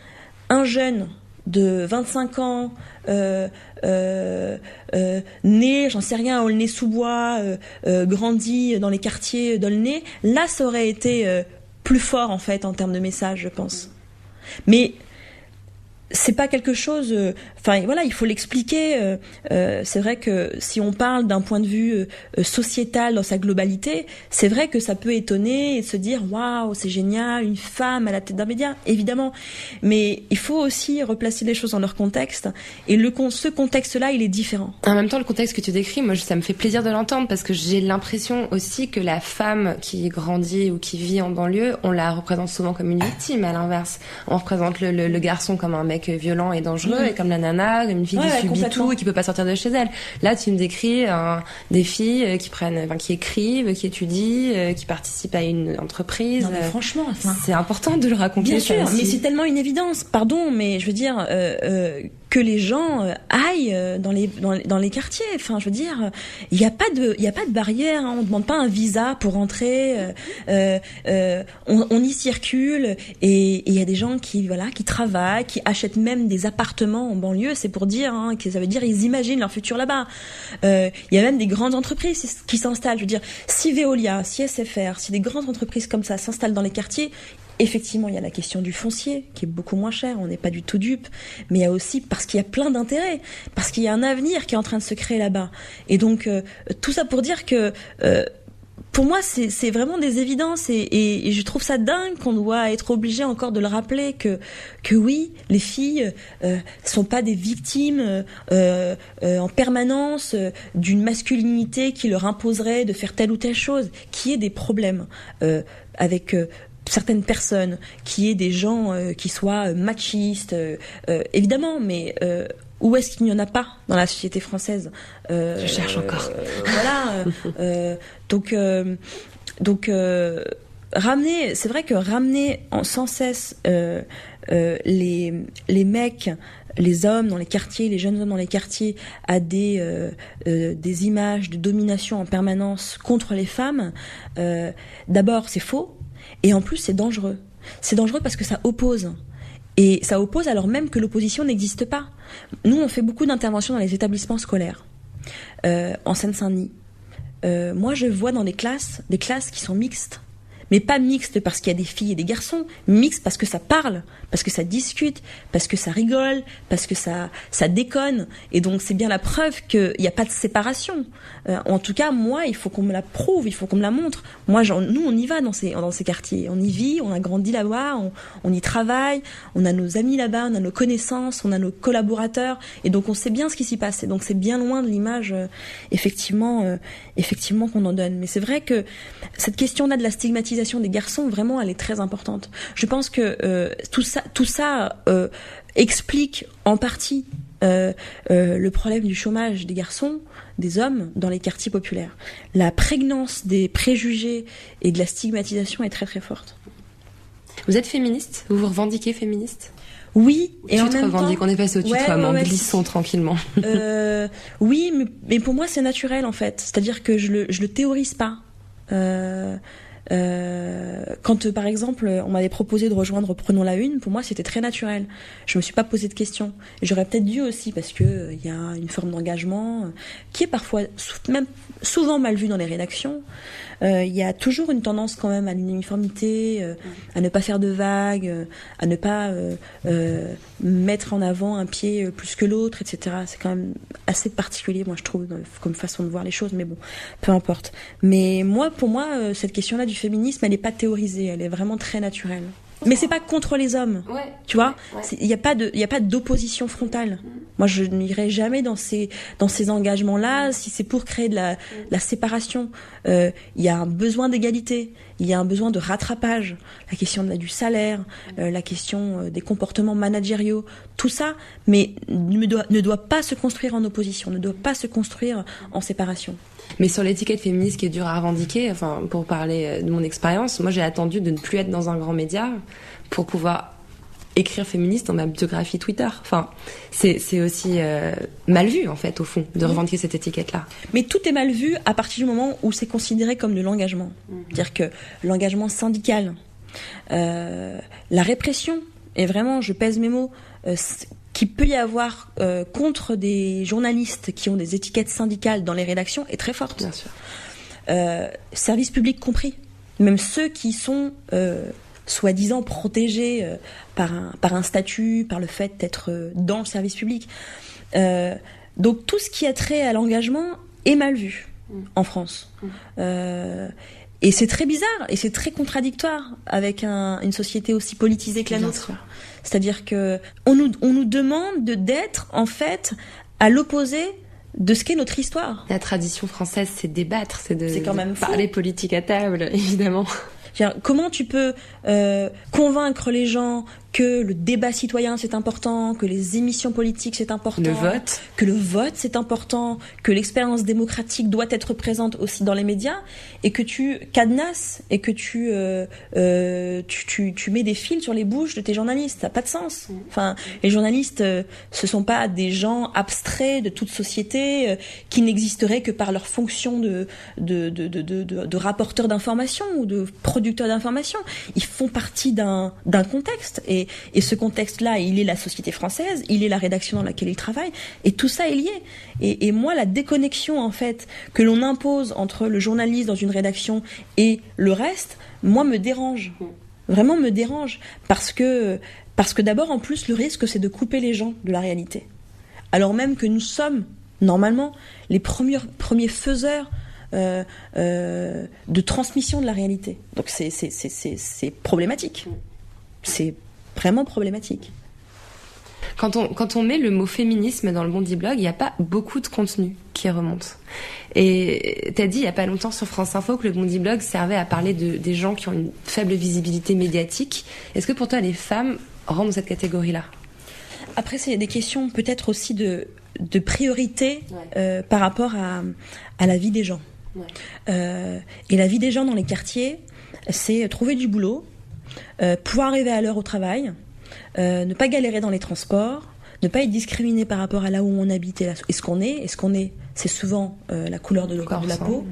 un jeune de 25 ans, né, j'en sais rien, à Aulnay-sous-Bois, grandi dans les quartiers d'Aulnay, là ça aurait été plus fort en fait en termes de message, je pense. Mais c'est pas quelque chose. enfin voilà, il faut l'expliquer. C'est vrai que si on parle d'un point de vue sociétal dans sa globalité, c'est vrai que ça peut étonner et se dire waouh, c'est génial, une femme à la tête d'un média, évidemment. Mais il faut aussi replacer les choses dans leur contexte, et ce contexte-là, il est différent. En même temps, le contexte que tu décris, moi, ça me fait plaisir de l'entendre, parce que j'ai l'impression aussi que la femme qui grandit ou qui vit en banlieue, on la représente souvent comme une victime. À l'inverse, on représente le garçon comme un mec violent et dangereux, et comme la nana, comme une fille qui subit tout et qui peut pas sortir de chez elle. Là, tu me décris des filles qui écrivent, qui étudient, qui participent à une entreprise. Non, mais franchement, c'est important de le raconter. Bien sûr, mais c'est tellement une évidence. Pardon, mais je veux dire que les gens aillent dans les quartiers. Enfin, je veux dire, il y a pas de barrière. Hein. On demande pas un visa pour entrer. On y circule, et il y a des gens qui travaillent, qui achètent même des appartements en banlieue. C'est pour dire que ça veut dire ils imaginent leur futur là-bas. Il y a même des grandes entreprises qui s'installent. Je veux dire, si Veolia, si SFR, si des grandes entreprises comme ça s'installent dans les quartiers. Effectivement, il y a la question du foncier, qui est beaucoup moins cher, on n'est pas du tout dupe, mais il y a aussi, parce qu'il y a plein d'intérêts, parce qu'il y a un avenir qui est en train de se créer là-bas. Et donc, tout ça pour dire que, pour moi, c'est vraiment des évidences, et je trouve ça dingue qu'on doit être obligé encore de le rappeler, que oui, les filles sont pas des victimes en permanence d'une masculinité qui leur imposerait de faire telle ou telle chose, qui est des problèmes avec certaines personnes, qui est des gens qui soient machistes, évidemment, mais où est-ce qu'il n'y en a pas dans la société française? Je cherche encore. Voilà. Donc ramener, c'est vrai que ramener sans cesse les mecs, les hommes dans les quartiers, les jeunes hommes dans les quartiers, à des images de domination en permanence contre les femmes, d'abord c'est faux. Et en plus, c'est dangereux. C'est dangereux parce que ça oppose. Et ça oppose alors même que l'opposition n'existe pas. Nous, on fait beaucoup d'interventions dans les établissements scolaires, en Seine-Saint-Denis. Moi, je vois dans des classes qui sont mixtes. Mais pas mixtes parce qu'il y a des filles et des garçons, mixtes parce que ça parle, parce que ça discute, parce que ça rigole, parce que ça déconne. Et donc c'est bien la preuve qu'il n'y a pas de séparation. En tout cas, moi, il faut qu'on me la prouve, il faut qu'on me la montre. Moi, nous, on y va dans ces quartiers. On y vit, on a grandi là-bas, on y travaille, on a nos amis là-bas, on a nos connaissances, on a nos collaborateurs. Et donc on sait bien ce qui s'y passe. Et donc c'est bien loin de l'image, effectivement qu'on en donne. Mais c'est vrai que cette question-là de la stigmatisation des garçons, vraiment, elle est très importante. Je pense que tout ça explique en partie le problème du chômage des garçons, des hommes dans les quartiers populaires. La prégnance des préjugés et de la stigmatisation est très très forte. Vous êtes féministe? Vous vous revendiquez féministe? Oui, et en même temps, on est passé au tutoiement, glissons tranquillement. Oui, mais pour moi c'est naturel en fait. C'est-à-dire que je le théorise pas. Quand par exemple on m'avait proposé de rejoindre Prenons la Une, pour moi c'était très naturel. Je me suis pas posé de questions. Et j'aurais peut-être dû aussi, parce que il y a une forme d'engagement qui est parfois même souvent mal vue dans les rédactions. Il y a toujours une tendance quand même à l'uniformité, à ne pas faire de vagues, à ne pas mettre en avant un pied plus que l'autre, etc. C'est quand même assez particulier, moi je trouve, comme façon de voir les choses, mais bon, peu importe. Mais pour moi, cette question-là du féminisme, elle n'est pas théorisée, elle est vraiment très naturelle. Mais c'est pas contre les hommes, tu vois. Il y a pas d'opposition frontale. Moi, je n'irai jamais dans ces engagements-là si c'est pour créer de la séparation. Il y a un besoin d'égalité, il y a un besoin de rattrapage. La question du salaire, la question des comportements managériaux, tout ça, mais ne doit pas se construire en opposition, ne doit pas se construire en séparation. Mais sur l'étiquette féministe qui est dure à revendiquer, enfin, pour parler de mon expérience, moi j'ai attendu de ne plus être dans un grand média pour pouvoir écrire féministe dans ma biographie Twitter. Enfin, c'est aussi mal vu en fait au fond de revendiquer cette étiquette-là. Mais tout est mal vu à partir du moment où c'est considéré comme de l'engagement. C'est-à-dire que l'engagement syndical, la répression, et vraiment je pèse mes mots, qu'il peut y avoir contre des journalistes qui ont des étiquettes syndicales dans les rédactions est très forte. Bien sûr. Service public compris. Même ceux qui sont soi-disant protégés par un statut, par le fait d'être dans le service public. Donc tout ce qui a trait à l'engagement est mal vu en France. Et c'est très bizarre et c'est très contradictoire avec une société aussi politisée que la nôtre. C'est-à-dire que on nous demande d'être en fait à l'opposé de ce qu'est notre histoire. La tradition française, c'est débattre, c'est quand même parler politique à table, évidemment. Comment tu peux convaincre les gens que le débat citoyen c'est important, que les émissions politiques c'est important, que le vote c'est important, que l'expérience démocratique doit être présente aussi dans les médias, et que tu cadenasses et que tu mets des fils sur les bouches de tes journalistes. Ça n'a pas de sens. Enfin, les journalistes, ce sont pas des gens abstraits de toute société qui n'existeraient que par leur fonction de rapporteurs d'informations ou de producteurs d'informations. Ils font partie d'un contexte, et ce contexte-là, il est la société française, il est la rédaction dans laquelle ils travaillent, et tout ça est lié. Et moi, la déconnexion en fait que l'on impose entre le journaliste dans une rédaction et le reste, moi me dérange, vraiment me dérange, parce que d'abord en plus le risque c'est de couper les gens de la réalité, alors même que nous sommes normalement les premiers faiseurs de transmission de la réalité. Donc c'est problématique. C'est vraiment problématique. Quand on met le mot féminisme dans le Bondi Blog, il n'y a pas beaucoup de contenu qui remonte. Et t'as dit il n'y a pas longtemps sur France Info que le Bondi Blog servait à parler des gens qui ont une faible visibilité médiatique. Est-ce que pour toi les femmes rentrent dans cette catégorie-là ? Après, c'est des questions peut-être aussi de priorité par rapport à la vie des gens. Et la vie des gens dans les quartiers, c'est trouver du boulot, pouvoir arriver à l'heure au travail, ne pas galérer dans les transports, ne pas être discriminé par rapport à là où on habite et ce qu'on est. Et ce qu'on est, c'est souvent la couleur de la peau.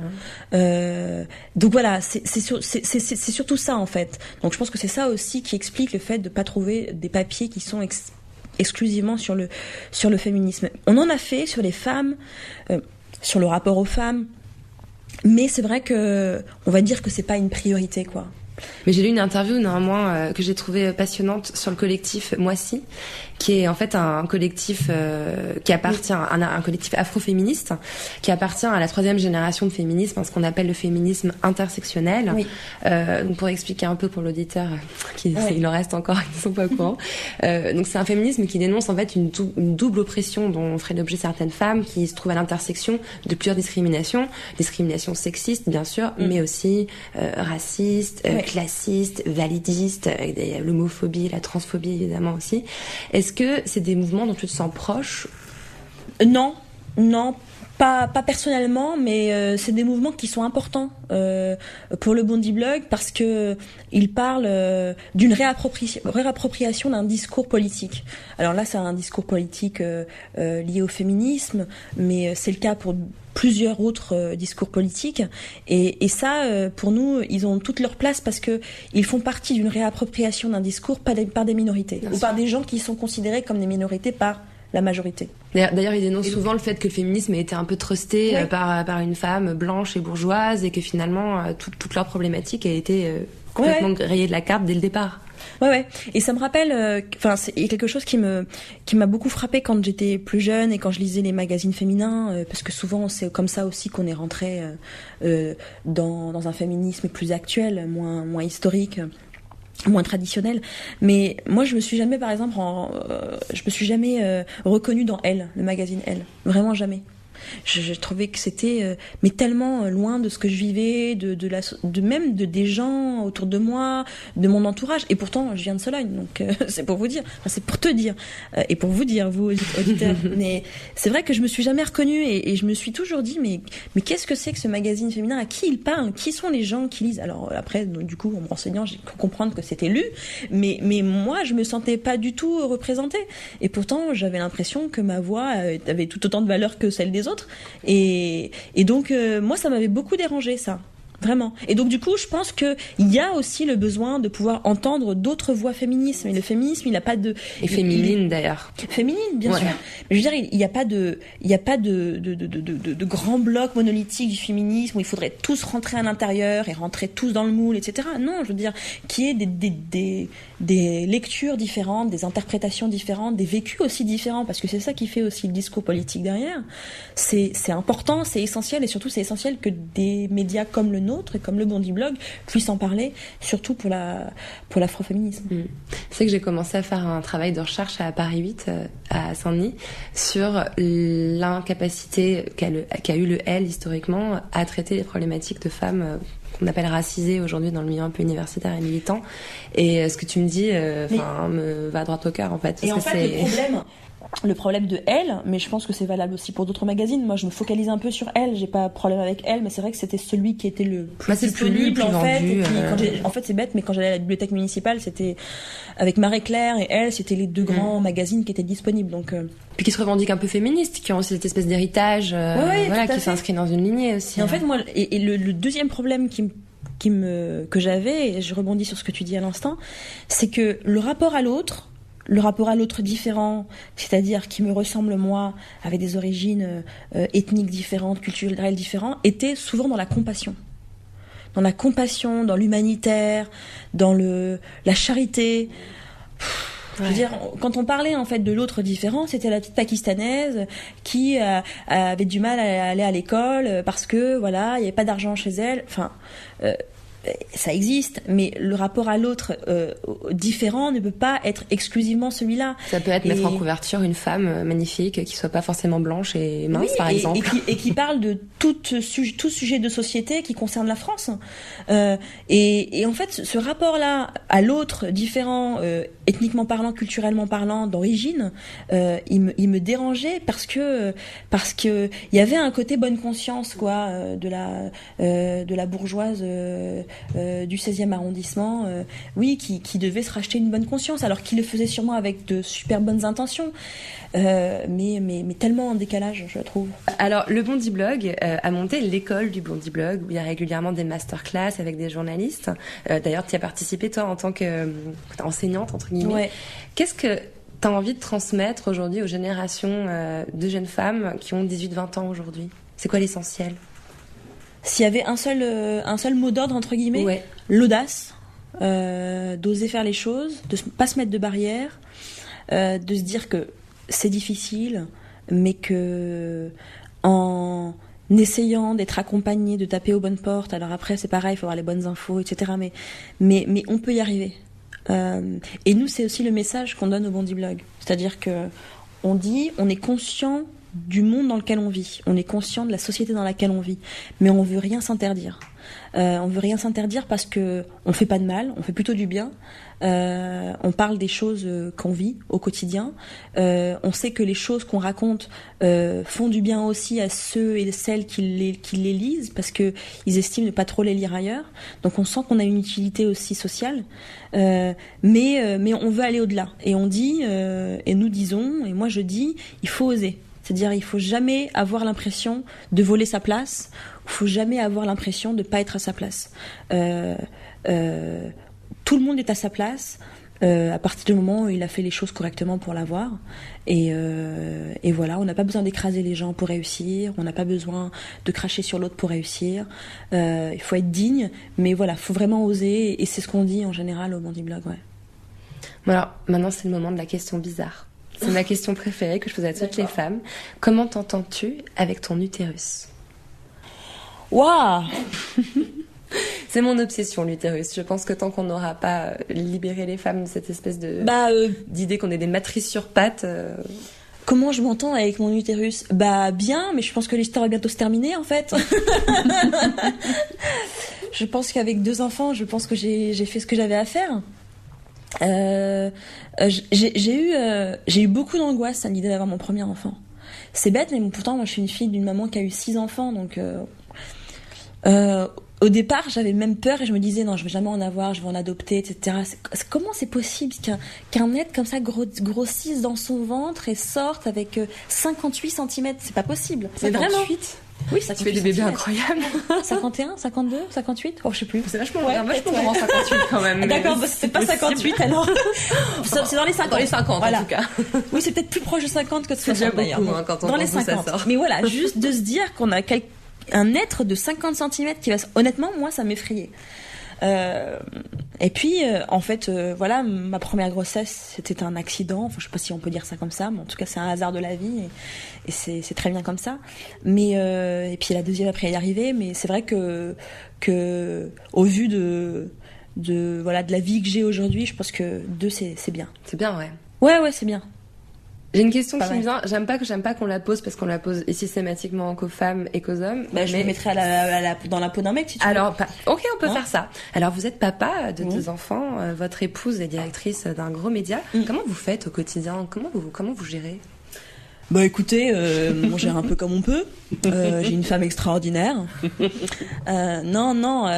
Donc voilà, c'est surtout ça en fait. Donc je pense que c'est ça aussi qui explique le fait de pas trouver des papiers qui sont exclusivement sur le féminisme. On en a fait sur les femmes, sur le rapport aux femmes, mais c'est vrai que on va dire que c'est pas une priorité, quoi. Mais j'ai lu une interview néanmoins que j'ai trouvée passionnante sur le collectif Moissy, qui est en fait un collectif qui appartient à un collectif afroféministe qui appartient à la 3e génération de féminisme, ce qu'on appelle le féminisme intersectionnel. Oui. Donc pour expliquer un peu pour l'auditeur il en reste encore qui ne sont pas au courant. Donc c'est un féminisme qui dénonce en fait une double oppression dont feraient l'objet certaines femmes, qui se trouvent à l'intersection de plusieurs discriminations sexistes bien sûr, mais aussi racistes, classistes, validistes, l'homophobie, la transphobie évidemment aussi. Est-ce que c'est des mouvements dont tu te sens proche ? Non, pas personnellement, mais c'est des mouvements qui sont importants pour le Bondi Blog, parce que ils parlent d'une réappropriation d'un discours politique. Alors là, c'est un discours politique lié au féminisme, mais c'est le cas pour plusieurs autres discours politiques, et ça, pour nous, ils ont toute leur place, parce que ils font partie d'une réappropriation d'un discours par des minorités, ou par des gens qui sont considérés comme des minorités par la majorité. D'ailleurs, ils dénoncent souvent le fait que le féminisme a été un peu trusté par une femme blanche et bourgeoise, et que finalement toute leur problématique a été complètement rayée de la carte dès le départ. Ouais. Et ça me rappelle, c'est quelque chose qui m'a beaucoup frappé quand j'étais plus jeune et quand je lisais les magazines féminins, parce que souvent c'est comme ça aussi qu'on est rentré dans un féminisme plus actuel, moins historique, moins traditionnel. Mais moi, je me suis jamais, par exemple, reconnue dans Elle, le magazine Elle, vraiment jamais. Je trouvais que c'était mais tellement loin de ce que je vivais, même de des gens autour de moi, de mon entourage. Et pourtant, je viens de Sologne, donc c'est pour vous dire, c'est pour te dire et pour vous dire, vous auditeurs. Mais c'est vrai que je me suis jamais reconnue, et je me suis toujours dit mais qu'est-ce que c'est que ce magazine féminin, à qui il parle, qui sont les gens qui lisent? Alors après, du coup, en me renseignant, j'ai pu comprendre que c'était lu, mais moi, je me sentais pas du tout représentée. Et pourtant, j'avais l'impression que ma voix avait tout autant de valeur que celle des autres. Et donc moi, ça m'avait beaucoup dérangé, ça. Vraiment. Et donc du coup, je pense que il y a aussi le besoin de pouvoir entendre d'autres voix féminisme. Et le féminisme, il n'a pas de et féminine d'ailleurs. Féminine, bien sûr. Mais je veux dire, il n'y a pas de grand bloc monolithique du féminisme où il faudrait tous rentrer à l'intérieur et rentrer tous dans le moule, etc. Non, je veux dire, qu'il y ait des lectures différentes, des interprétations différentes, des vécus aussi différents, parce que c'est ça qui fait aussi le discours politique derrière. C'est important, c'est essentiel, et surtout c'est essentiel que des médias comme le nôtre et comme le Bondi Blog puissent en parler, surtout pour l'afroféminisme. C'est que j'ai commencé à faire un travail de recherche à Paris 8, à Saint-Denis, sur l'incapacité qu'a eu le L historiquement à traiter les problématiques de femmes qu'on appelle racisées aujourd'hui dans le milieu un peu universitaire et militant. Et ce que tu me dis me va droit au cœur en fait. Et en fait, le problème de Elle, mais je pense que c'est valable aussi pour d'autres magazines. Moi, je me focalise un peu sur Elle. J'ai pas de problème avec Elle, mais c'est vrai que c'était celui qui était le plus disponible en fait. Vendu, et puis, en fait, c'est bête, mais quand j'allais à la bibliothèque municipale, c'était avec Marie-Claire et Elle, c'était les deux grands magazines qui étaient disponibles. Donc, puis qui se revendiquent un peu féministes, qui ont aussi cette espèce d'héritage, qui s'inscrit dans une lignée aussi. Et en fait, moi, et le deuxième problème que j'avais, et je rebondis sur ce que tu dis à l'instant, c'est que le rapport à l'autre différent, c'est-à-dire qui me ressemble moi, avec des origines ethniques différentes, culturelles différentes, était souvent dans la compassion. Dans la compassion, dans l'humanitaire, dans la charité. Je veux dire, quand on parlait en fait de l'autre différent, c'était la petite pakistanaise qui avait du mal à aller à l'école parce que voilà, il n'y avait pas d'argent chez elle. Enfin, ça existe, mais le rapport à l'autre différent ne peut pas être exclusivement celui-là. Ça peut être mettre en couverture une femme magnifique qui soit pas forcément blanche et mince, par exemple. Et qui parle de tout sujet de société qui concerne la France. Et en fait, ce rapport-là à l'autre différent, ethniquement parlant, culturellement parlant, d'origine, il me dérangeait parce que il y avait un côté bonne conscience, quoi, de la bourgeoise du 16e arrondissement, qui devait se racheter une bonne conscience, alors qu'il le faisait sûrement avec de super bonnes intentions, mais tellement en décalage, je trouve. Alors, le Bondi Blog a monté l'école du Bondi Blog, où il y a régulièrement des masterclass avec des journalistes. D'ailleurs, tu y as participé, toi, en tant qu'enseignante, entre guillemets. Ouais. Qu'est-ce que tu as envie de transmettre aujourd'hui aux générations de jeunes femmes qui ont 18-20 ans aujourd'hui ? C'est quoi l'essentiel ? S'il y avait un seul mot d'ordre, entre guillemets, l'audace, d'oser faire les choses, de pas se mettre de barrières, de se dire que c'est difficile, mais que en essayant d'être accompagné, de taper aux bonnes portes, alors après c'est pareil, il faut avoir les bonnes infos, etc. Mais on peut y arriver. Et nous, c'est aussi le message qu'on donne au Bondi Blog. C'est-à-dire que on est conscient du monde dans lequel on vit, on est conscient de la société dans laquelle on vit, mais on veut rien s'interdire. On veut rien s'interdire parce que on fait pas de mal, on fait plutôt du bien. On parle des choses qu'on vit au quotidien. On sait que les choses qu'on raconte font du bien aussi à ceux et celles qui les lisent, parce que ils estiment ne pas trop les lire ailleurs. Donc on sent qu'on a une utilité aussi sociale, mais on veut aller au-delà. Et on dit, et nous disons, et moi je dis, il faut oser. C'est-à-dire, il faut jamais avoir l'impression de voler sa place. Il faut jamais avoir l'impression de pas être à sa place. Tout le monde est à sa place à partir du moment où il a fait les choses correctement pour l'avoir. Et voilà, on n'a pas besoin d'écraser les gens pour réussir. On n'a pas besoin de cracher sur l'autre pour réussir. Il faut être digne, mais voilà, faut vraiment oser. Et c'est ce qu'on dit en général au Bondi Blog. Ouais. Bon alors, maintenant c'est le moment de la question bizarre. C'est ma question préférée que je pose à toutes les femmes. Comment t'entends-tu avec ton utérus ? Waouh ! C'est mon obsession, l'utérus. Je pense que tant qu'on n'aura pas libéré les femmes de cette espèce d'idée qu'on est des matrices sur pattes... Comment je m'entends avec mon utérus ? Bien, mais je pense que l'histoire va bientôt se terminer, en fait. Je pense qu'avec 2 enfants, je pense que j'ai fait ce que j'avais à faire. J'ai eu beaucoup d'angoisse à l'idée d'avoir mon premier enfant. C'est bête, mais pourtant moi je suis une fille d'une maman qui a eu 6 enfants, donc au départ j'avais même peur et je me disais non, je vais jamais en avoir, je vais en adopter, etc. Comment c'est possible qu'un être comme ça grossisse dans son ventre et sorte avec 58 cm ? C'est pas possible. C'est 58 vraiment Oui, ça Tu fais des bébés incroyables. 51, 52, 58? Oh, je sais plus. C'est vachement Ouais, vachement grand 58 quand même. D'accord, bah, c'est pas 58 alors. C'est dans les 50. Dans les 50 voilà. en tout cas. Oui, c'est peut-être plus proche de 50 que de 60 déjà d'ailleurs. beaucoup, hein, quand on dans les pense où ça 50. sort. Mais voilà, juste de se dire qu'on a un être de 50 cm qui va... Honnêtement, moi, ça m'effrayait. Et puis, en fait, voilà, ma première grossesse, c'était un accident. Enfin, je sais pas si on peut dire ça comme ça, mais en tout cas, c'est un hasard de la vie et c'est très bien comme ça. Mais et puis la deuxième après y arriver. Mais c'est vrai que au vu de la vie que j'ai aujourd'hui, je pense que 2 c'est bien. C'est bien, ouais. Ouais, c'est bien. J'ai une question Pas qui me mal. vient. J'aime pas qu'on la pose parce qu'on la pose systématiquement qu'aux femmes et qu'aux hommes. Bah, je me mettrai dans la peau d'un mec si tu veux. Alors, ok, on peut Hein faire ça. Alors, vous êtes papa de Oui. 2 enfants. Votre épouse est directrice d'un gros média. Comment vous faites au quotidien? Comment vous gérez? Bah écoutez, on gère un peu comme on peut. J'ai une femme extraordinaire. Comment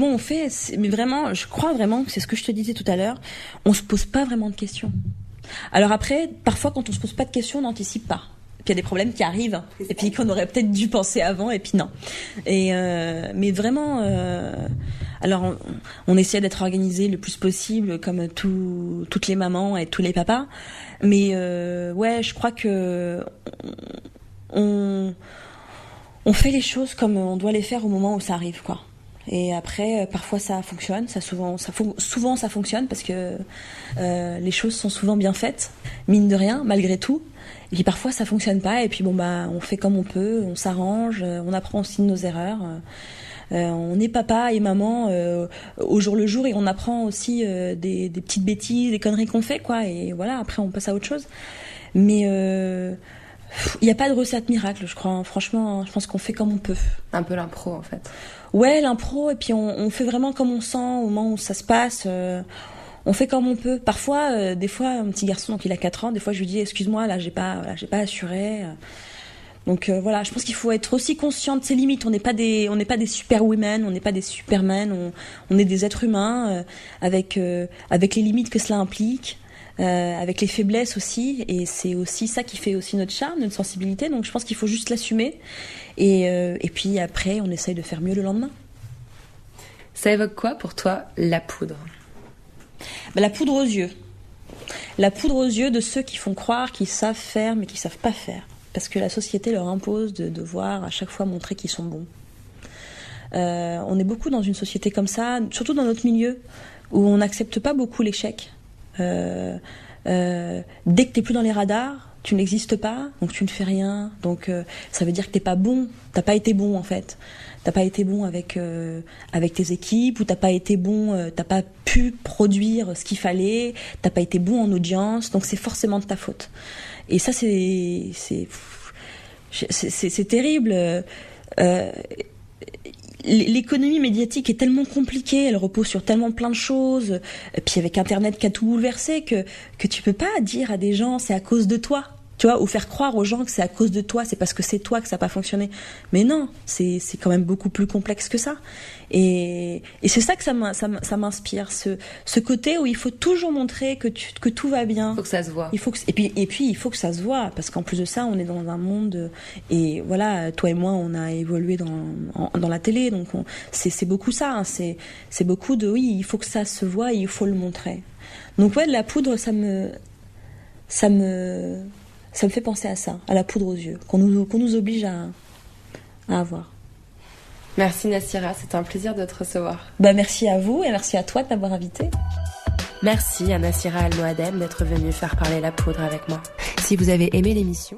on fait? Mais vraiment, je crois vraiment que c'est ce que je te disais tout à l'heure. On se pose pas vraiment de questions. Alors après, parfois quand on se pose pas de questions, on n'anticipe pas. Puis il y a des problèmes qui arrivent et puis qu'on aurait peut-être dû penser avant et puis non. Mais vraiment, alors on essaie d'être organisé le plus possible comme toutes les mamans et tous les papas. Mais ouais, je crois que on fait les choses comme on doit les faire au moment où ça arrive, quoi. Et après, parfois ça fonctionne, souvent ça fonctionne parce que les choses sont souvent bien faites, mine de rien, malgré tout. Et puis parfois ça fonctionne pas, et puis bon bah on fait comme on peut, on s'arrange, on apprend aussi de nos erreurs. On est papa et maman au jour le jour, et on apprend aussi des petites bêtises, des conneries qu'on fait, quoi. Et voilà, après on passe à autre chose. Mais il n'y a pas de recette miracle, je crois. Franchement, je pense qu'on fait comme on peut. Un peu l'impro, en fait. Ouais, l'impro, et puis on fait vraiment comme on sent au moment où ça se passe. On fait comme on peut. Parfois, des fois, un petit garçon, donc il a 4 ans, des fois je lui dis excuse-moi, là j'ai pas assuré. Donc voilà, je pense qu'il faut être aussi conscient de ses limites. On n'est pas des superwomen, on n'est pas des supermen, on est des êtres humains avec les limites que cela implique. Avec les faiblesses aussi, et c'est aussi ça qui fait aussi notre charme, notre sensibilité. Donc je pense qu'il faut juste l'assumer, et puis après on essaye de faire mieux le lendemain. Ça évoque quoi pour toi, la poudre? La poudre aux yeux. La poudre aux yeux de ceux qui font croire qu'ils savent faire mais qui savent pas faire, parce que la société leur impose de devoir à chaque fois montrer qu'ils sont bons. On est beaucoup dans une société comme ça, surtout dans notre milieu où on n'accepte pas beaucoup l'échec. Dès que t'es plus dans les radars, tu n'existes pas, donc tu ne fais rien. Donc ça veut dire que t'es pas bon, t'as pas été bon en fait. T'as pas été bon avec tes équipes, ou t'as pas été bon, t'as pas pu produire ce qu'il fallait, t'as pas été bon en audience, donc c'est forcément de ta faute. Et ça c'est terrible. L'économie médiatique est tellement compliquée, elle repose sur tellement plein de choses, et puis avec Internet qui a tout bouleversé, que tu peux pas dire à des gens c'est à cause de toi, tu vois, ou faire croire aux gens que c'est à cause de toi, c'est parce que c'est toi que ça n'a pas fonctionné. Mais non, c'est quand même beaucoup plus complexe que ça. Et c'est ça que ça m'inspire, ce côté où il faut toujours montrer que tout va bien. Il faut que ça se voit. Et puis il faut que ça se voit, parce qu'en plus de ça, on est dans un monde, et voilà, toi et moi, on a évolué dans la télé, donc c'est beaucoup ça, hein, c'est beaucoup de oui, il faut que ça se voit et il faut le montrer. Donc ouais, de la poudre, ça me fait penser à ça, à la poudre aux yeux, qu'on nous oblige à avoir. Merci Nassira, c'était un plaisir de te recevoir. Merci à vous et merci à toi de m'avoir invitée. Merci à Nassira Al-Moadem d'être venue faire parler la poudre avec moi. Si vous avez aimé l'émission,